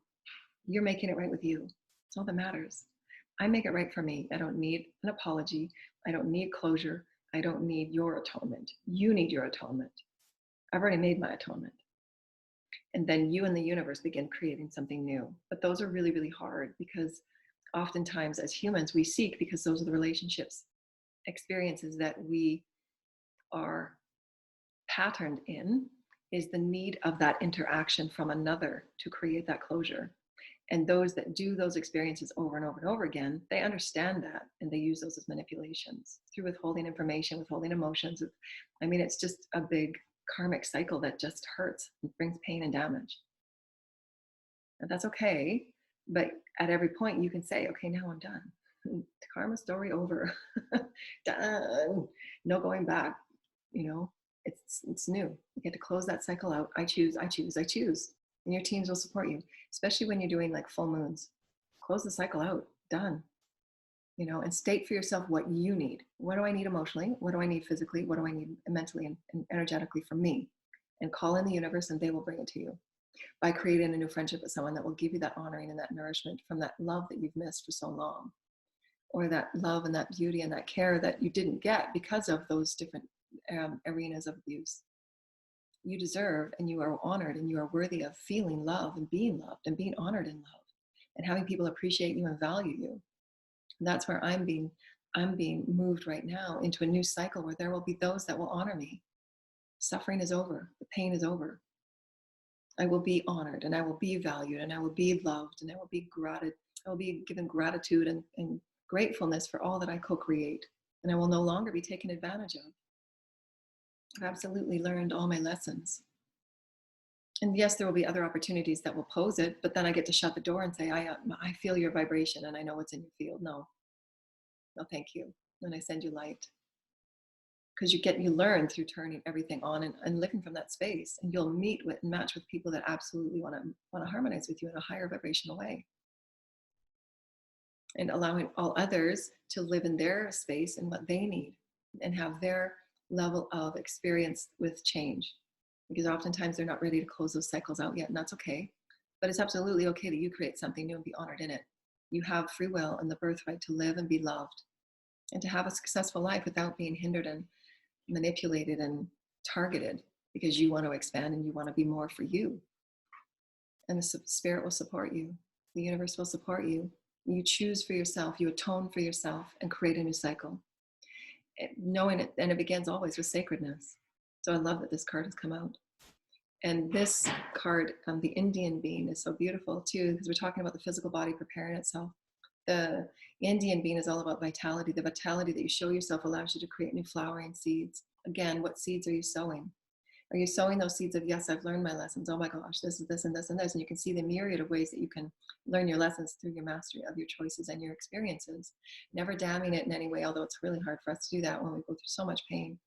You're making it right with you. It's all that matters. I make it right for me. I don't need an apology. I don't need closure. I don't need your atonement. You need your atonement. I've already made my atonement. And then you and the universe begin creating something new. But those are really, really hard, because oftentimes as humans, we seek, because those are the relationships, experiences that we are patterned in, is the need of that interaction from another to create that closure. And those that do those experiences over and over and over again, they understand that, and they use those as manipulations through withholding information, withholding emotions. It's just a big karmic cycle that just hurts and brings pain and damage. And that's okay. But at every point you can say, okay, now I'm done. Karma story over. Done. No going back. It's new. You get to close that cycle out. I choose. And your teams will support you, especially when you're doing like full moons. Close the cycle out. Done. And state for yourself what you need. What do I need emotionally? What do I need physically? What do I need mentally and energetically from me? And call in the universe, and they will bring it to you by creating a new friendship with someone that will give you that honoring and that nourishment from that love that you've missed for so long, or that love and that beauty and that care that you didn't get because of those different arenas of abuse. You deserve, and you are honored, and you are worthy of feeling love and being loved and being honored in love and having people appreciate you and value you. And that's where I'm being moved right now into a new cycle where there will be those that will honor me. Suffering is over. The pain is over. I will be honored, and I will be valued, and I will be loved, and I will be given gratitude and gratefulness for all that I co-create. And I will no longer be taken advantage of. I've absolutely learned all my lessons. And yes, there will be other opportunities that will pose it, but then I get to shut the door and say, I feel your vibration, and I know what's in your field. No, thank you. And I send you light. because you learn through turning everything on and living from that space, and you'll meet with and match with people that absolutely want to harmonize with you in a higher vibrational way, and allowing all others to live in their space and what they need and have their level of experience with change, because oftentimes they're not ready to close those cycles out yet, and that's okay. But it's absolutely okay that you create something new and be honored in it. You have free will and the birthright to live and be loved and to have a successful life without being hindered and manipulated and targeted because you want to expand and you want to be more for you. And the spirit will support you. The universe will support you. You choose for yourself, you atone for yourself and create a new cycle. Knowing it, and it begins always with sacredness. So I love that this card has come out. And this card, the Indian being, is so beautiful too, because we're talking about the physical body preparing itself. The Indian being is all about vitality. The vitality that you show yourself allows you to create new flowering seeds. Again, what seeds are you sowing? Are you sowing those seeds of, yes, I've learned my lessons. Oh my gosh, this is this and this and this. And you can see the myriad of ways that you can learn your lessons through your mastery of your choices and your experiences. Never damning it in any way, although it's really hard for us to do that when we go through so much pain.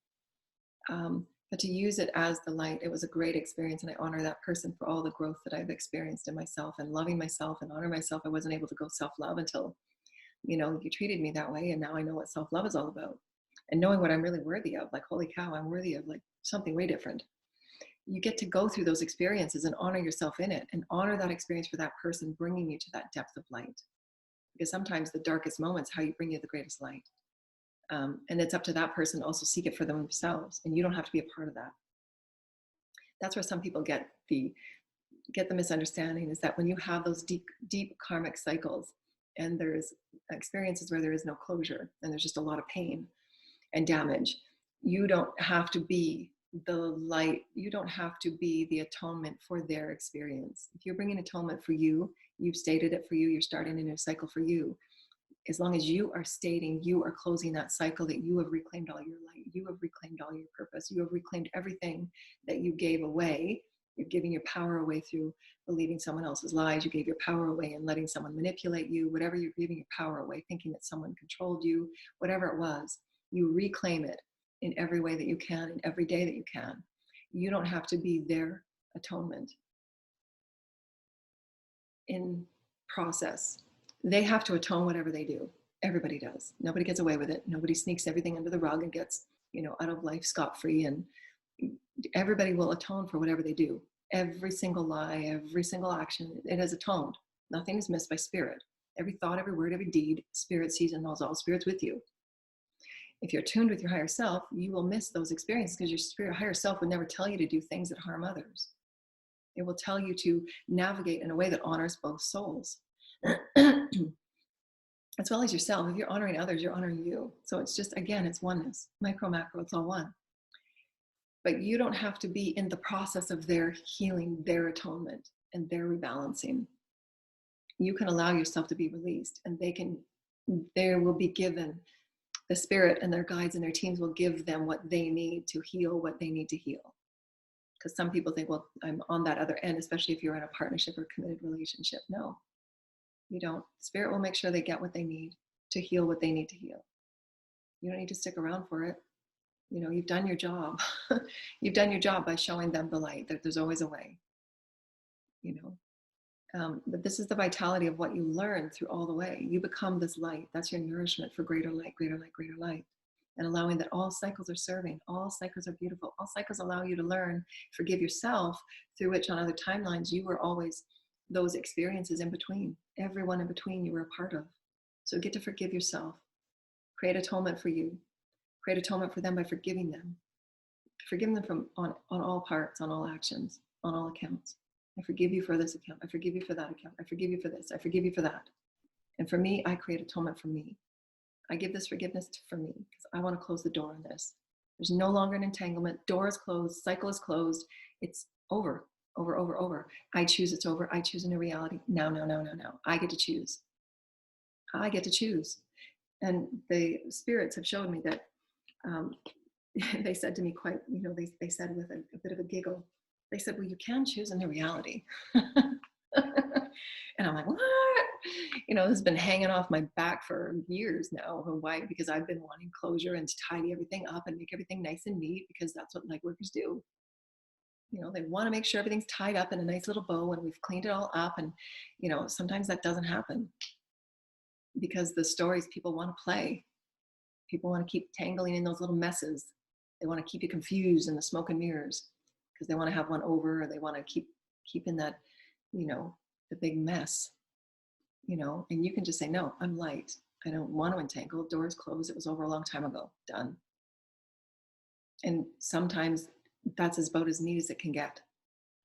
But to use it as the light, it was a great experience. And I honor that person for all the growth that I've experienced in myself and loving myself and honor myself. I wasn't able to go self-love until, you treated me that way. And now I know what self-love is all about. And knowing what I'm really worthy of, like, holy cow, I'm worthy of like something way different. You get to go through those experiences and honor yourself in it and honor that experience for that person bringing you to that depth of light. Because sometimes the darkest moments, how you bring you the greatest light. And it's up to that person to also seek it for themselves. And you don't have to be a part of that. That's where some people get the misunderstanding, is that when you have those deep karmic cycles and there's experiences where there is no closure and there's just a lot of pain and damage, you don't have to be the light. You don't have to be the atonement for their experience. If you're bringing atonement for you, you've stated it for you, you're starting a new cycle for you. As long as you are stating, you are closing that cycle, that you have reclaimed all your light, you have reclaimed all your purpose, you have reclaimed everything that you gave away. You're giving your power away through believing someone else's lies. You gave your power away and letting someone manipulate you. Whatever you're giving your power away, thinking that someone controlled you, whatever it was, you reclaim it in every way that you can, in every day that you can. You don't have to be their atonement in process. They have to atone whatever they do. Everybody does. Nobody gets away with it. Nobody sneaks everything under the rug and gets, out of life scot-free. And everybody will atone for whatever they do. Every single lie, every single action, it has atoned. Nothing is missed by spirit. Every thought, every word, every deed, spirit sees and knows all. Spirit's with you. If you're tuned with your higher self, you will miss those experiences, because your higher self would never tell you to do things that harm others. It will tell you to navigate in a way that honors both souls. As well as yourself. If you're honoring others, you're honoring you. So it's just, again, it's oneness. Micro, macro, it's all one. But you don't have to be in the process of their healing, their atonement, and their rebalancing. You can allow yourself to be released, and they will be given, the spirit and their guides and their teams will give them what they need to heal what they need to heal. Because some people think, well, I'm on that other end, especially if you're in a partnership or committed relationship. No, you don't. Spirit will make sure they get what they need to heal what they need to heal. You don't need to stick around for it. You've done your job. You've done your job by showing them the light, that there's always a way. But this is the vitality of what you learn through all the way. You become this light. That's your nourishment for greater light, greater light, greater light. And allowing that all cycles are serving. All cycles are beautiful. All cycles allow you to learn, forgive yourself, through which on other timelines you were always those experiences in between. Everyone in between you were a part of. So get to forgive yourself. Create atonement for you. Create atonement for them by forgiving them. Forgive them from on all parts, on all actions, on all accounts. I forgive you for this account. I forgive you for that account. I forgive you for this. I forgive you for that. And for me, I create atonement for me. I give this forgiveness for me because I want to close the door on this. There's no longer an entanglement. Door is closed. Cycle is closed. It's over, over, over, over. I choose it's over. I choose a new reality. No. I get to choose. I get to choose. And the spirits have showed me that they said to me quite, they said with a bit of a giggle, they said, well, you can choose a new reality. And I'm like, what? You know, this has been hanging off my back for years now. And why? Because I've been wanting closure and to tidy everything up and make everything nice and neat, because that's what light workers do. You know, they want to make sure everything's tied up in a nice little bow and we've cleaned it all up. And, you know, sometimes that doesn't happen because the stories people want to play, people want to keep tangling in those little messes. They want to keep you confused in the smoke and mirrors because they want to have one over, or they want to keep in that, you know, the big mess, you know. And you can just say, no, I'm light. I don't want to entangle. Doors closed. It was over a long time ago. Done. And sometimes that's about as neat as it can get,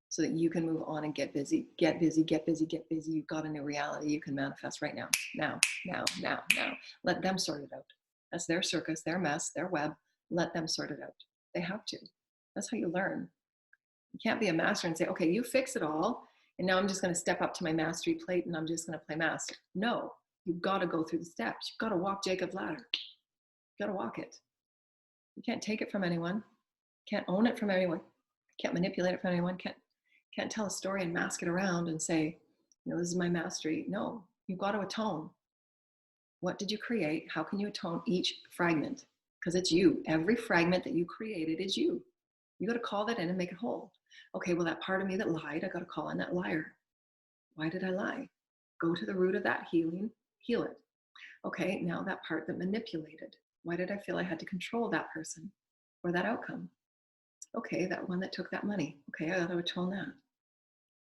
so that you can move on and get busy, get busy, get busy, get busy. You've got a new reality you can manifest right now, now, now, now, now. Let them sort it out. That's their circus, their mess, their web. Let them sort it out. They have to. That's how you learn. You can't be a master and say, okay, you fix it all, and now I'm just going to step up to my mastery plate and I'm just going to play master. No, you've got to go through the steps. You've got to walk Jacob's ladder. You've got to walk it. You can't take it from anyone. Can't own it from anyone. Can't manipulate it from anyone. Can't tell a story and mask it around and say, you know, this is my mastery. No, you've got to atone. What did you create? How can you atone each fragment? Because it's you. Every fragment that you created is you. You got to call that in and make it whole. Okay, well, that part of me that lied, I got to call in that liar. Why did I lie? Go to the root of that healing, heal it. Okay, now that part that manipulated. Why did I feel I had to control that person or that outcome? Okay, that one that took that money. Okay, I got to atone that.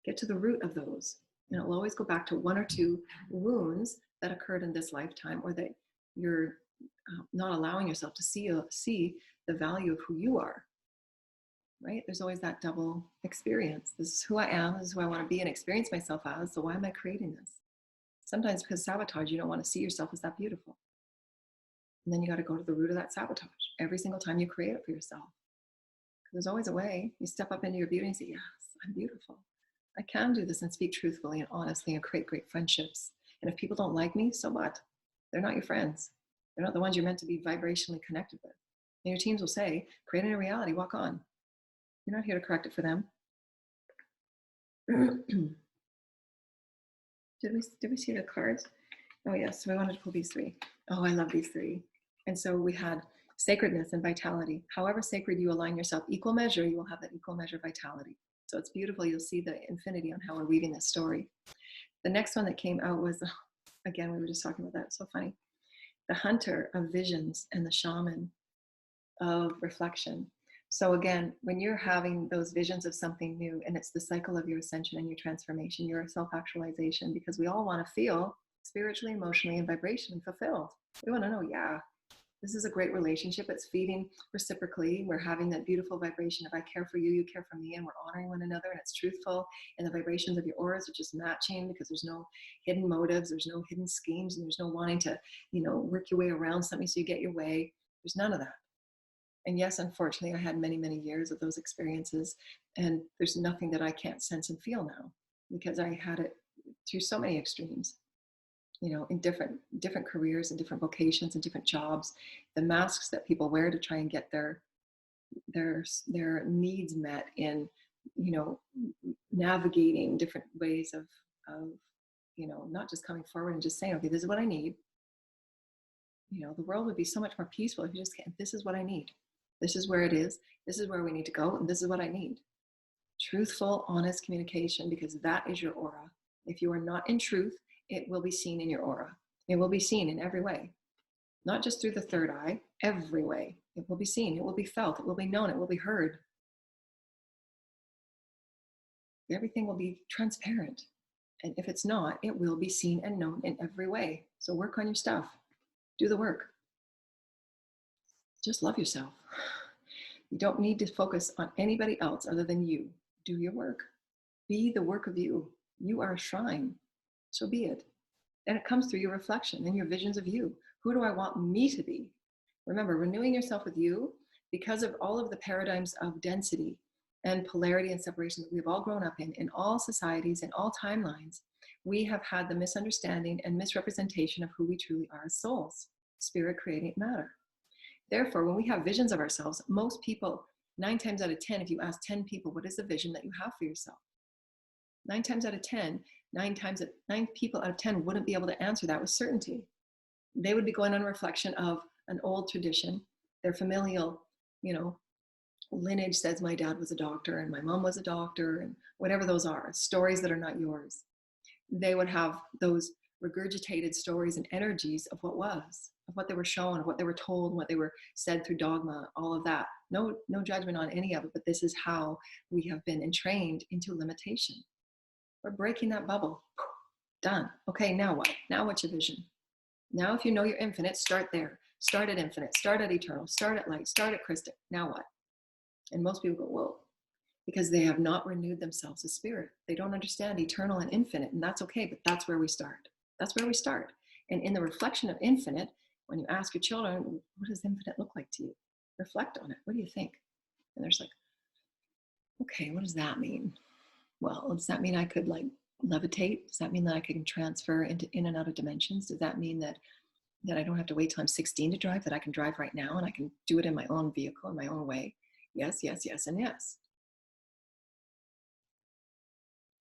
Get to the root of those. And it'll always go back to one or two wounds that occurred in this lifetime, or that you're not allowing yourself to see the value of who you are. Right? There's always that double experience. This is who I am. This is who I want to be and experience myself as. So why am I creating this? Sometimes because sabotage, you don't want to see yourself as that beautiful. And then you got to go to the root of that sabotage every single time you create it for yourself. There's always a way. You step up into your beauty and say, yes, I'm beautiful. I can do this and speak truthfully and honestly and create great friendships. And if people don't like me, so what? They're not your friends. They're not the ones you're meant to be vibrationally connected with. And your teams will say, create a new reality, walk on. You're not here to correct it for them. Did we see the cards? Oh yes, so we wanted to pull these three. Oh, I love these three. And so we had sacredness and vitality. However sacred you align yourself, equal measure, you will have that equal measure vitality. So it's beautiful. You'll see the infinity on how we're weaving this story. The next one that came out was, again, we were just talking about that. It's so funny. The hunter of visions and the shaman of reflection. So again, when you're having those visions of something new, and it's the cycle of your ascension and your transformation, your self-actualization, because we all want to feel spiritually, emotionally, and vibrationally fulfilled. We want to know, yeah, this is a great relationship. It's feeding reciprocally. We're having that beautiful vibration of I care for you, you care for me, and we're honoring one another, and it's truthful. And the vibrations of your auras are just matching because there's no hidden motives, there's no hidden schemes, and there's no wanting to, you know, work your way around something so you get your way. There's none of that. And yes, unfortunately, I had many, many years of those experiences, and there's nothing that I can't sense and feel now because I had it through so many extremes, you know, in different careers and different vocations and different jobs. The masks that people wear to try and get their needs met in, you know, navigating different ways of, you know, not just coming forward and just saying, okay, this is what I need. You know, the world would be so much more peaceful if you just can't, this is what I need. This is where it is. This is where we need to go. And this is what I need. Truthful, honest communication, because that is your aura. If you are not in truth, it will be seen in your aura. It will be seen in every way. Not just through the third eye, every way. It will be seen. It will be felt. It will be known. It will be heard. Everything will be transparent. And if it's not, it will be seen and known in every way. So work on your stuff. Do the work. Just love yourself. You don't need to focus on anybody else other than you. Do your work. Be the work of you. You are a shrine. So be it. And it comes through your reflection and your visions of you. Who do I want me to be? Remember, renewing yourself with you, because of all of the paradigms of density and polarity and separation that we've all grown up in all societies, in all timelines, we have had the misunderstanding and misrepresentation of who we truly are as souls, spirit creating matter. Therefore, when we have visions of ourselves, most people, 9 times out of 10, if you ask 10 people, what is the vision that you have for yourself? 9 times out of 10, Nine people out of 10 wouldn't be able to answer that with certainty. They would be going on reflection of an old tradition. Their familial, lineage says my dad was a doctor and my mom was a doctor, and whatever those are, stories that are not yours. They would have those regurgitated stories and energies of what was, of what they were shown, of what they were told, what they were said through dogma, all of that. No judgment on any of it, but this is how we have been entrained into limitation. We're breaking that bubble. Done. Okay, now what? Now what's your vision? Now, if you know you're infinite, start there. Start at infinite, start at eternal, start at light, start at Christic. Now what? And most people go, whoa, because they have not renewed themselves as spirit. They don't understand eternal and infinite, and that's okay, but that's where we start. That's where we start. And in the reflection of infinite, when you ask your children, what does infinite look like to you? Reflect on it. What do you think? And there's like, okay, what does that mean? Well, does that mean I could levitate? Does that mean that I can transfer in and out of dimensions? Does that mean that I don't have to wait till I'm 16 to drive, that I can drive right now and I can do it in my own vehicle, in my own way? Yes, yes, yes, and yes.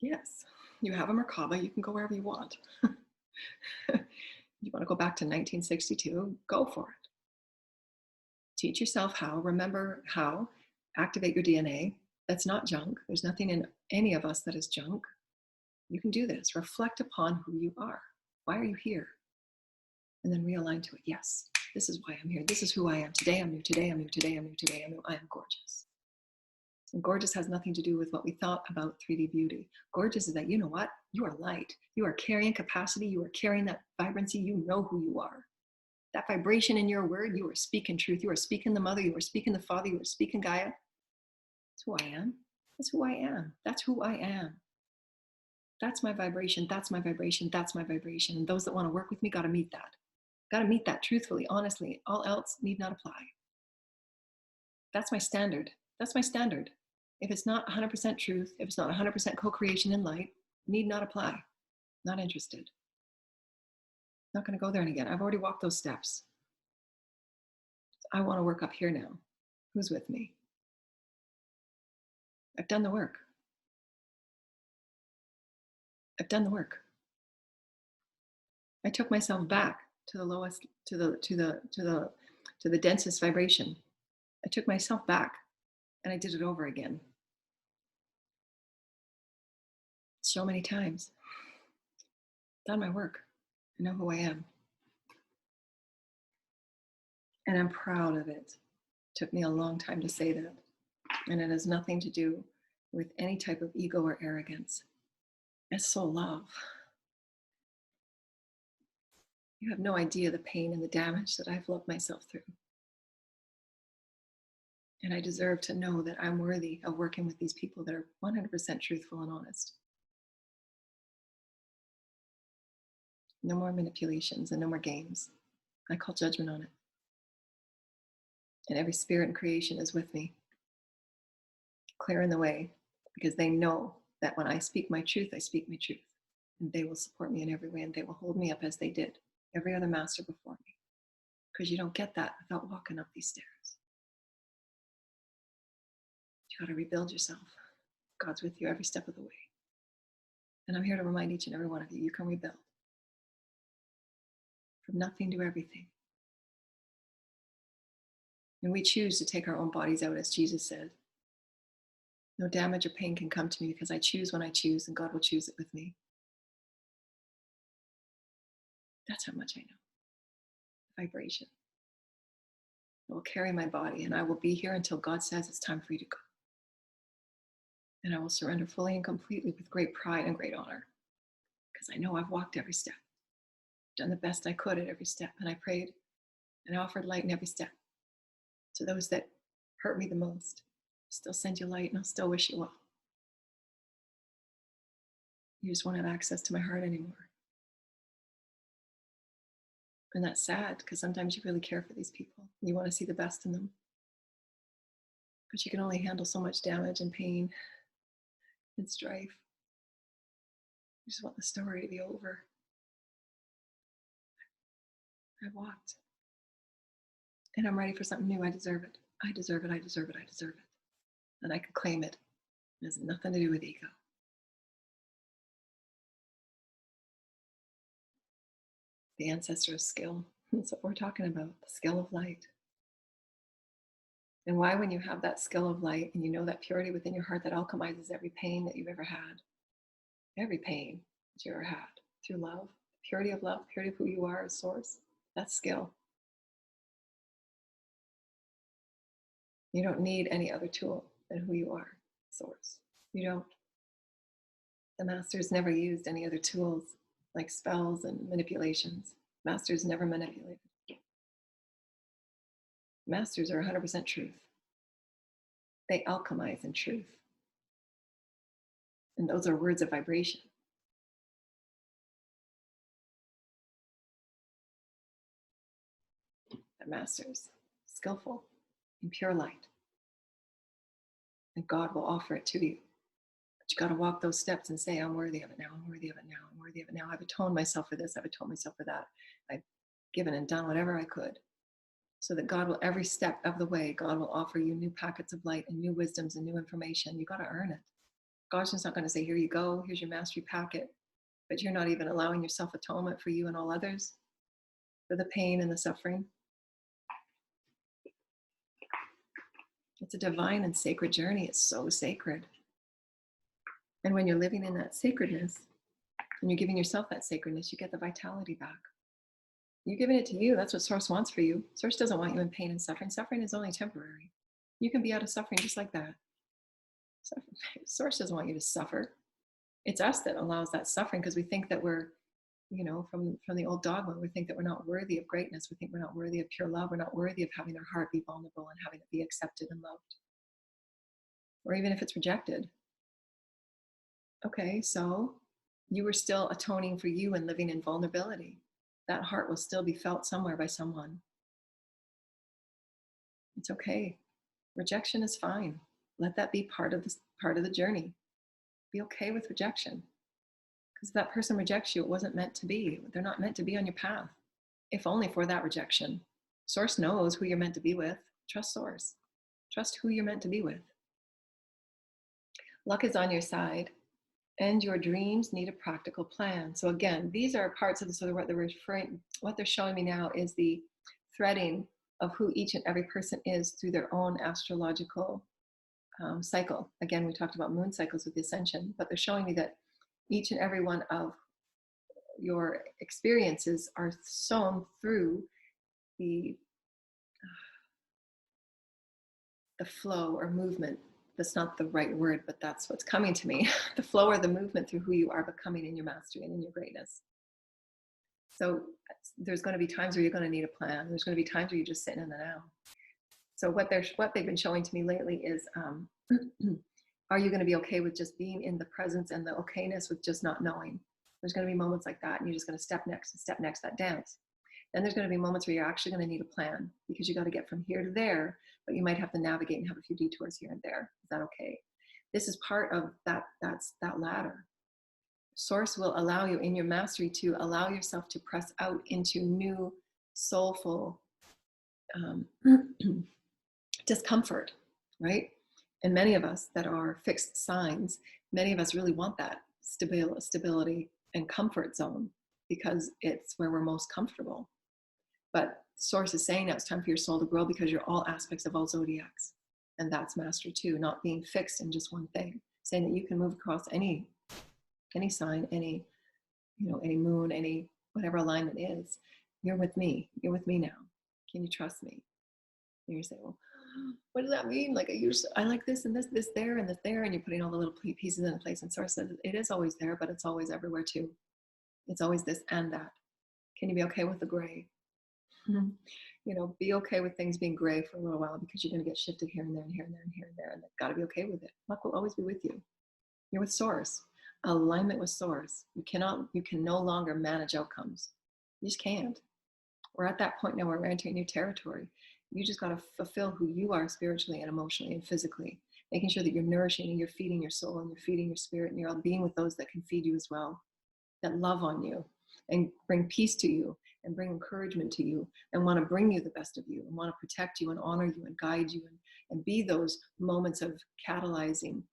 Yes, you have a Merkaba, you can go wherever you want. You want to go back to 1962, go for it. Teach yourself how, remember how, activate your DNA. That's not junk. There's nothing in any of us that is junk. You can do this. Reflect upon who you are. Why are you here? And then realign to it. Yes, this is why I'm here. This is who I am. Today I'm new. Today I'm new. Today I'm new. Today I'm new. I am gorgeous. And gorgeous has nothing to do with what we thought about 3D beauty. Gorgeous is that, you know what? You are light. You are carrying capacity. You are carrying that vibrancy. You know who you are. That vibration in your word, you are speaking truth. You are speaking the mother. You are speaking the father. You are speaking Gaia. That's who I am. That's who I am. That's who I am. That's my vibration. That's my vibration. That's my vibration. And those that want to work with me got to meet that. Got to meet that truthfully, honestly. All else need not apply. That's my standard. That's my standard. If it's not 100% truth, if it's not 100% co-creation in light, need not apply. Not interested. Not going to go there again. I've already walked those steps. I want to work up here now. Who's with me? I've done the work. I've done the work. I took myself back to the lowest, to the densest vibration. I took myself back and I did it over again. So many times. Done my work. I know who I am. And I'm proud of it. Took me a long time to say that. And it has nothing to do with any type of ego or arrogance. It's so love. You have no idea the pain and the damage that I've loved myself through. And I deserve to know that I'm worthy of working with these people that are 100% truthful and honest. No more manipulations and no more games. I call judgment on it. And every spirit in creation is with me, clearing the way, because they know that when I speak my truth, I speak my truth. And they will support me in every way, and they will hold me up as they did every other master before me. Because you don't get that without walking up these stairs. You got to rebuild yourself. God's with you every step of the way. And I'm here to remind each and every one of you, you can rebuild. From nothing to everything. And we choose to take our own bodies out, as Jesus said. No damage or pain can come to me because I choose when I choose, and God will choose it with me. That's how much I know. Vibration. I will carry my body, and I will be here until God says it's time for you to go. And I will surrender fully and completely with great pride and great honor, because I know I've walked every step, done the best I could at every step, and I prayed and offered light in every step. To those that hurt me the most, I'll still send you light, and I'll still wish you well. You just won't have access to my heart anymore. And that's sad, because sometimes you really care for these people. You want to see the best in them. But you can only handle so much damage and pain and strife. You just want the story to be over. I walked. And I'm ready for something new. I deserve it. I deserve it. I deserve it. I deserve it. And I can claim it. It has nothing to do with ego. the ancestor skill. That's what we're talking about, the skill of light. And why, when you have that skill of light and you know that purity within your heart that alchemizes every pain that you've ever had, every pain that you ever had through love, purity of love, purity of who you are as source, that's skill. You don't need any other tool than who you are, source. You don't. The masters never used any other tools like spells and manipulations. Masters never manipulated. Masters are 100% truth. They alchemize in truth. And those are words of vibration. The masters, skillful in pure light. And God will offer it to you. But you got to walk those steps and say, I'm worthy of it now, I'm worthy of it now, I'm worthy of it now. I've atoned myself for this, I've atoned myself for that. I've given and done whatever I could. So that God will, every step of the way, God will offer you new packets of light and new wisdoms and new information. You got to earn it. God's just not going to say, here you go, here's your mastery packet. But you're not even allowing yourself atonement for you and all others, for the pain and the suffering. It's a divine and sacred journey. It's so sacred. And when you're living in that sacredness and you're giving yourself that sacredness, you get the vitality back. You're giving it to you. That's what Source wants for you. Source doesn't want you in pain and suffering. Suffering is only temporary. You can be out of suffering just like that. Source doesn't want you to suffer. It's us that allows that suffering because we think that we're, you know, from the old dogma, we think that we're not worthy of greatness. We think we're not worthy of pure love. We're not worthy of having our heart be vulnerable and having it be accepted and loved. Or even if it's rejected. Okay, so you were still atoning for you and living in vulnerability. That heart will still be felt somewhere by someone. It's okay. Rejection is fine. Let that be part of the journey. Be okay with rejection. Because if that person rejects you, it wasn't meant to be. They're not meant to be on your path. If only for that rejection. Source knows who you're meant to be with. Trust Source. Trust who you're meant to be with. Luck is on your side. And your dreams need a practical plan. So again, these are parts of the sort of what they're showing me now is the threading of who each and every person is through their own astrological cycle. Again, we talked about moon cycles with the Ascension, but they're showing me that each and every one of your experiences are sown through the flow or movement. That's not the right word, but that's what's coming to me. The flow or the movement through who you are becoming in your mastery and in your greatness. So there's going to be times where you're going to need a plan. There's going to be times where you're just sitting in the now. So what they've been showing to me lately is, are you going to be okay with just being in the presence and the okayness with just not knowing? There's going to be moments like that, and you're just going to step next that dance. Then there's going to be moments where you're actually going to need a plan because you got to get from here to there, but you might have to navigate and have a few detours here and there. Is that okay? This is part of that ladder. Source will allow you in your mastery to allow yourself to press out into new soulful discomfort, right? And many of us that are fixed signs, many of us really want that stability and comfort zone because it's where we're most comfortable. But Source is saying now it's time for your soul to grow because you're all aspects of all zodiacs. And that's mastery too, not being fixed in just one thing. Saying that you can move across any sign, any moon, any whatever alignment is. You're with me. You're with me now. Can you trust me? And you say, well, what does that mean? Like I like this and this there and this there, and you're putting all the little pieces in place. And Source says it is always there, but it's always everywhere too. It's always this and that. Can you be okay with the gray? Be okay with things being gray for a little while because you're going to get shifted here and there and here and there and here and there, and got to be okay with it. Luck will always be with you. You're with Source. Alignment with Source. You can no longer manage outcomes. You just can't. We're at that point now where we're entering new territory. You just got to fulfill who you are spiritually and emotionally and physically, making sure that you're nourishing and you're feeding your soul and you're feeding your spirit and you're being with those that can feed you as well, that love on you and bring peace to you and bring encouragement to you and want to bring you the best of you and want to protect you and honor you and guide you and be those moments of catalyzing,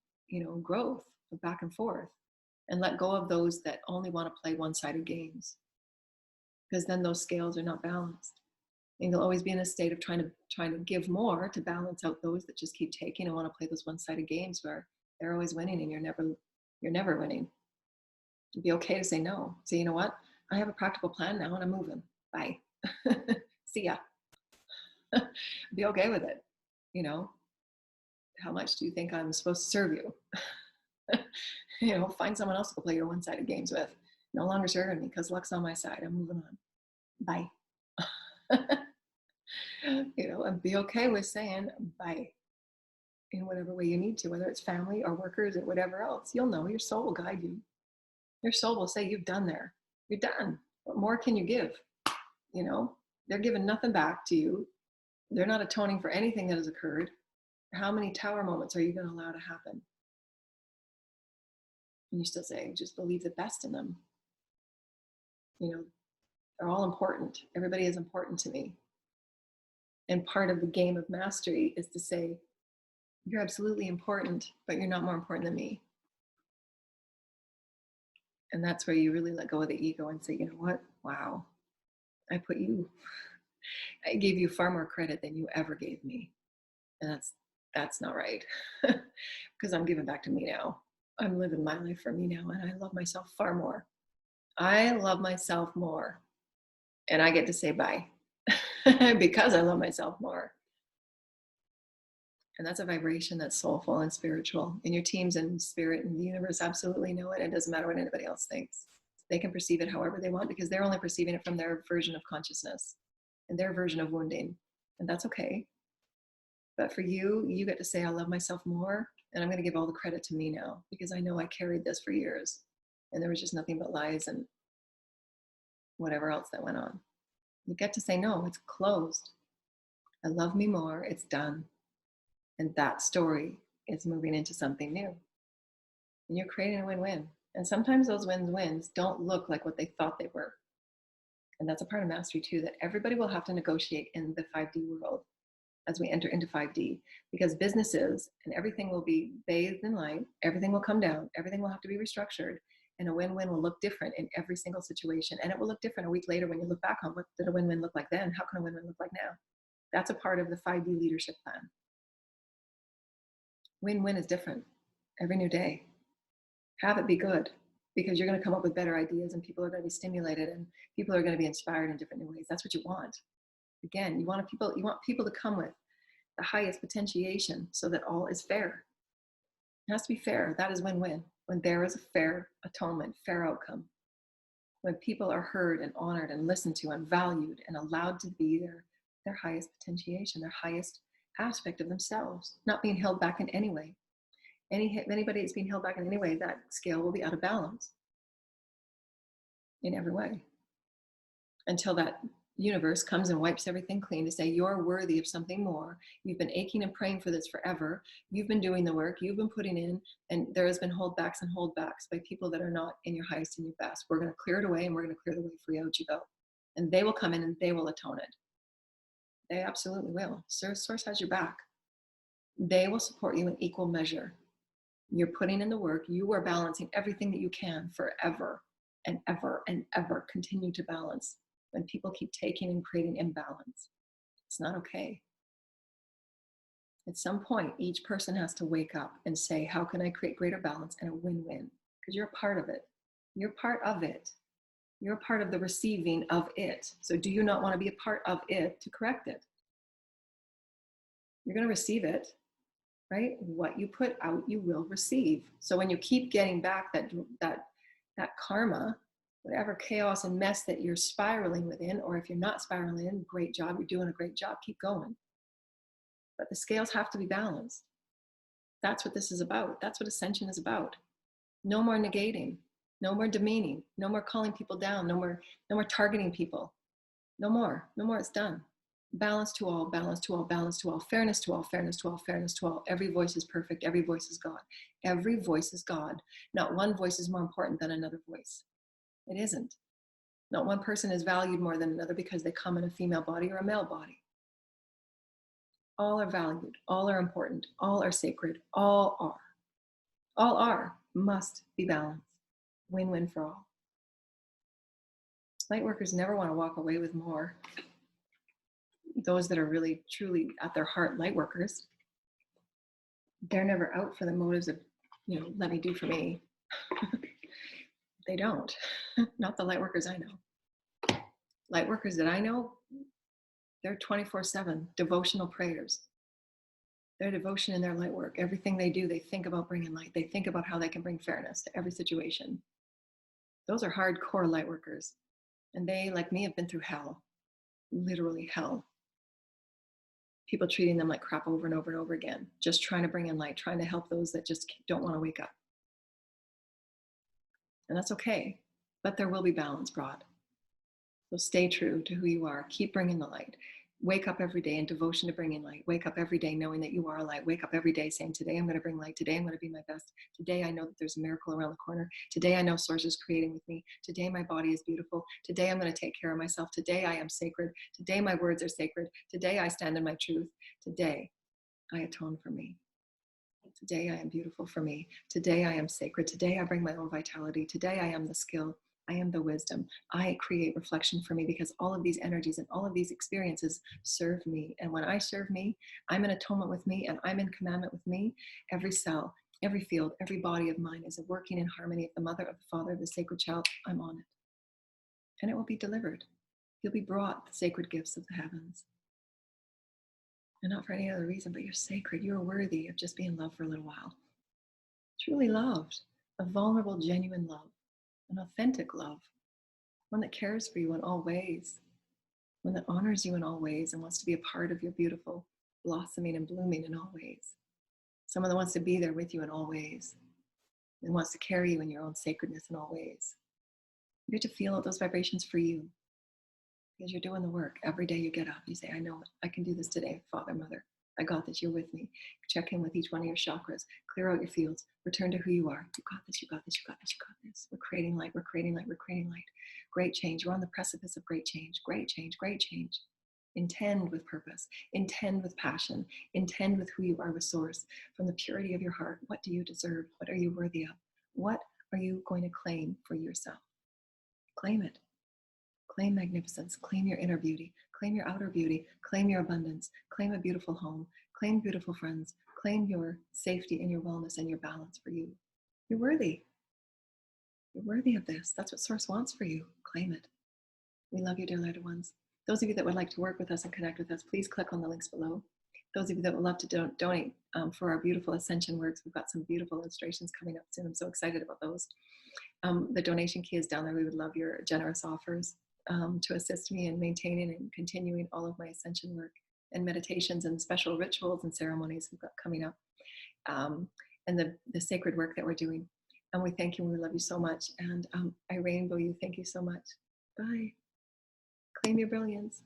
growth of back and forth, and let go of those that only want to play one-sided games. because then those scales are not balanced. And you'll always be in a state of trying to give more to balance out those that just keep taking and want to play those one-sided games where they're always winning and you're never winning. It'd be okay to say no. Say, you know what? I have a practical plan now and I'm moving. Bye. See ya. Be okay with it. You know, how much do you think I'm supposed to serve you? You know, find someone else to play your one-sided games with. No longer serving me because luck's on my side. I'm moving on. Bye. You know, and be okay with saying bye in whatever way you need to, whether it's family or workers or whatever else. You'll know, your soul will guide you. Your soul will say, you've done there. You're done. What more can you give? You know, they're giving nothing back to you. They're not atoning for anything that has occurred. How many tower moments are you going to allow to happen? And you still say, just believe the best in them. You know, they're all important. Everybody is important to me. And part of the game of mastery is to say, you're absolutely important, but you're not more important than me. And that's where you really let go of the ego and say, you know what? Wow, I gave you far more credit than you ever gave me. And that's not right. Because I'm giving back to me now. I'm living my life for me now, and I love myself far more. I love myself more. And I get to say bye because I love myself more. And that's a vibration that's soulful and spiritual. And your teams and spirit and the universe absolutely know it. It doesn't matter what anybody else thinks. They can perceive it however they want because they're only perceiving it from their version of consciousness and their version of wounding. And that's okay. But for you, you get to say, I love myself more. And I'm going to give all the credit to me now because I know I carried this for years. And there was just nothing but lies and whatever else that went on. You get to say, no, it's closed. I love me more. It's done. And that story is moving into something new. And you're creating a win-win. And sometimes those wins don't look like what they thought they were. And that's a part of mastery too, that everybody will have to negotiate in the 5D world as we enter into 5D, because businesses and everything will be bathed in light, everything will come down, everything will have to be restructured, and a win-win will look different in every single situation. And it will look different a week later when you look back on what did a win-win look like then? How can a win-win look like now? That's a part of the 5D leadership plan. Win-win is different every new day. Have it be good, because you're going to come up with better ideas and people are going to be stimulated and people are going to be inspired in different new ways. That's what you want. Again, you want people to come with the highest potentiation so that all is fair. It has to be fair. That is win-win. When there is a fair atonement, fair outcome. When people are heard and honored and listened to and valued and allowed to be their highest potentiation, their highest aspect of themselves, not being held back in any way. Anybody that's being held back in any way, that scale will be out of balance in every way. Until that universe comes and wipes everything clean to say, you're worthy of something more. You've been aching and praying for this forever. You've been doing the work, you've been putting in, and there has been holdbacks and holdbacks by people that are not in your highest and your best. We're going to clear it away and we're going to clear the way for you. Out you go. And they will come in and they will atone it. They absolutely will. Source has your back. They will support you in equal measure. You're putting in the work. You are balancing everything that you can forever and ever and ever. Continue to balance. When people keep taking and creating imbalance, it's not okay. At some point, each person has to wake up and say, how can I create greater balance and a win-win? Because you're a part of it. You're part of it. You're a part of the receiving of it. So do you not want to be a part of it to correct it? You're going to receive it, right? What you put out, you will receive. So when you keep getting back that karma, whatever chaos and mess that you're spiraling within, or if you're not spiraling in, great job, you're doing a great job, keep going. But the scales have to be balanced. That's what this is about. That's what Ascension is about. No more negating, no more demeaning, no more calling people down, no more targeting people. No more, it's done. Balance to all, balance to all, balance to all, fairness to all, fairness to all, fairness to all. Every voice is perfect, every voice is God. Every voice is God. Not one voice is more important than another voice. It isn't. Not one person is valued more than another because they come in a female body or a male body. All are valued, all are important, all are sacred, all are, must be balanced. Win-win for all. Light workers never want to walk away with more. Those that are really, truly at their heart light workers, they're never out for the motives of, let me do for me. They don't. Not the light workers I know. Light workers that I know, they're 24/7 devotional prayers. Their devotion in their light work, everything they do, they think about bringing light. They think about how they can bring fairness to every situation. Those are hardcore light workers. And they, like me, have been through hell, literally hell. People treating them like crap over and over and over again, just trying to bring in light, trying to help those that just don't want to wake up. And that's okay, but there will be balance brought. So stay true to who you are. Keep bringing the light. Wake up every day in devotion to bringing light. Wake up every day knowing that you are light. Wake up every day saying, today I'm going to bring light. Today I'm going to be my best. Today I know that there's a miracle around the corner. Today I know Source is creating with me. Today my body is beautiful. Today I'm going to take care of myself. Today I am sacred. Today my words are sacred. Today I stand in my truth. Today I atone for me. Today I am beautiful for me. Today I am sacred. Today I bring my own vitality. Today I am the skill. I am the wisdom. I create reflection for me because all of these energies and all of these experiences serve me. And when I serve me, I'm in atonement with me and I'm in commandment with me. Every cell, every field, every body of mine is working in harmony of the mother, of the father, of the sacred child. I'm on it. And it will be delivered. You'll be brought the sacred gifts of the heavens. And not for any other reason, but you're sacred. You're worthy of just being loved for a little while. Truly loved. A vulnerable, genuine love. An authentic love. One that cares for you in all ways. One that honors you in all ways and wants to be a part of your beautiful blossoming and blooming in all ways. Someone that wants to be there with you in all ways. And wants to carry you in your own sacredness in all ways. You get to feel out those vibrations for you. Because you're doing the work. Every day you get up, you say, I know it. I can do this today. Father, Mother, I got this. You're with me. Check in with each one of your chakras. Clear out your fields. Return to who you are. You got this. You got this. You got this. You got this. We're creating light. We're creating light. We're creating light. Great change. We're on the precipice of great change. Great change. Great change. Intend with purpose. Intend with passion. Intend with who you are with Source. From the purity of your heart, what do you deserve? What are you worthy of? What are you going to claim for yourself? Claim it. Claim magnificence, claim your inner beauty, claim your outer beauty, claim your abundance, claim a beautiful home, claim beautiful friends, claim your safety and your wellness and your balance for you. You're worthy. You're worthy of this. That's what Source wants for you. Claim it. We love you, dear little ones. Those of you that would like to work with us and connect with us, please click on the links below. Those of you that would love to donate for our beautiful Ascension works, we've got some beautiful illustrations coming up soon. I'm so excited about those. The donation key is down there. We would love your generous offers. To assist me in maintaining and continuing all of my Ascension work and meditations and special rituals and ceremonies we've got coming up, and the sacred work that we're doing. And we thank you and we love you so much. And I rainbow you. Thank you so much. Bye. Claim your brilliance.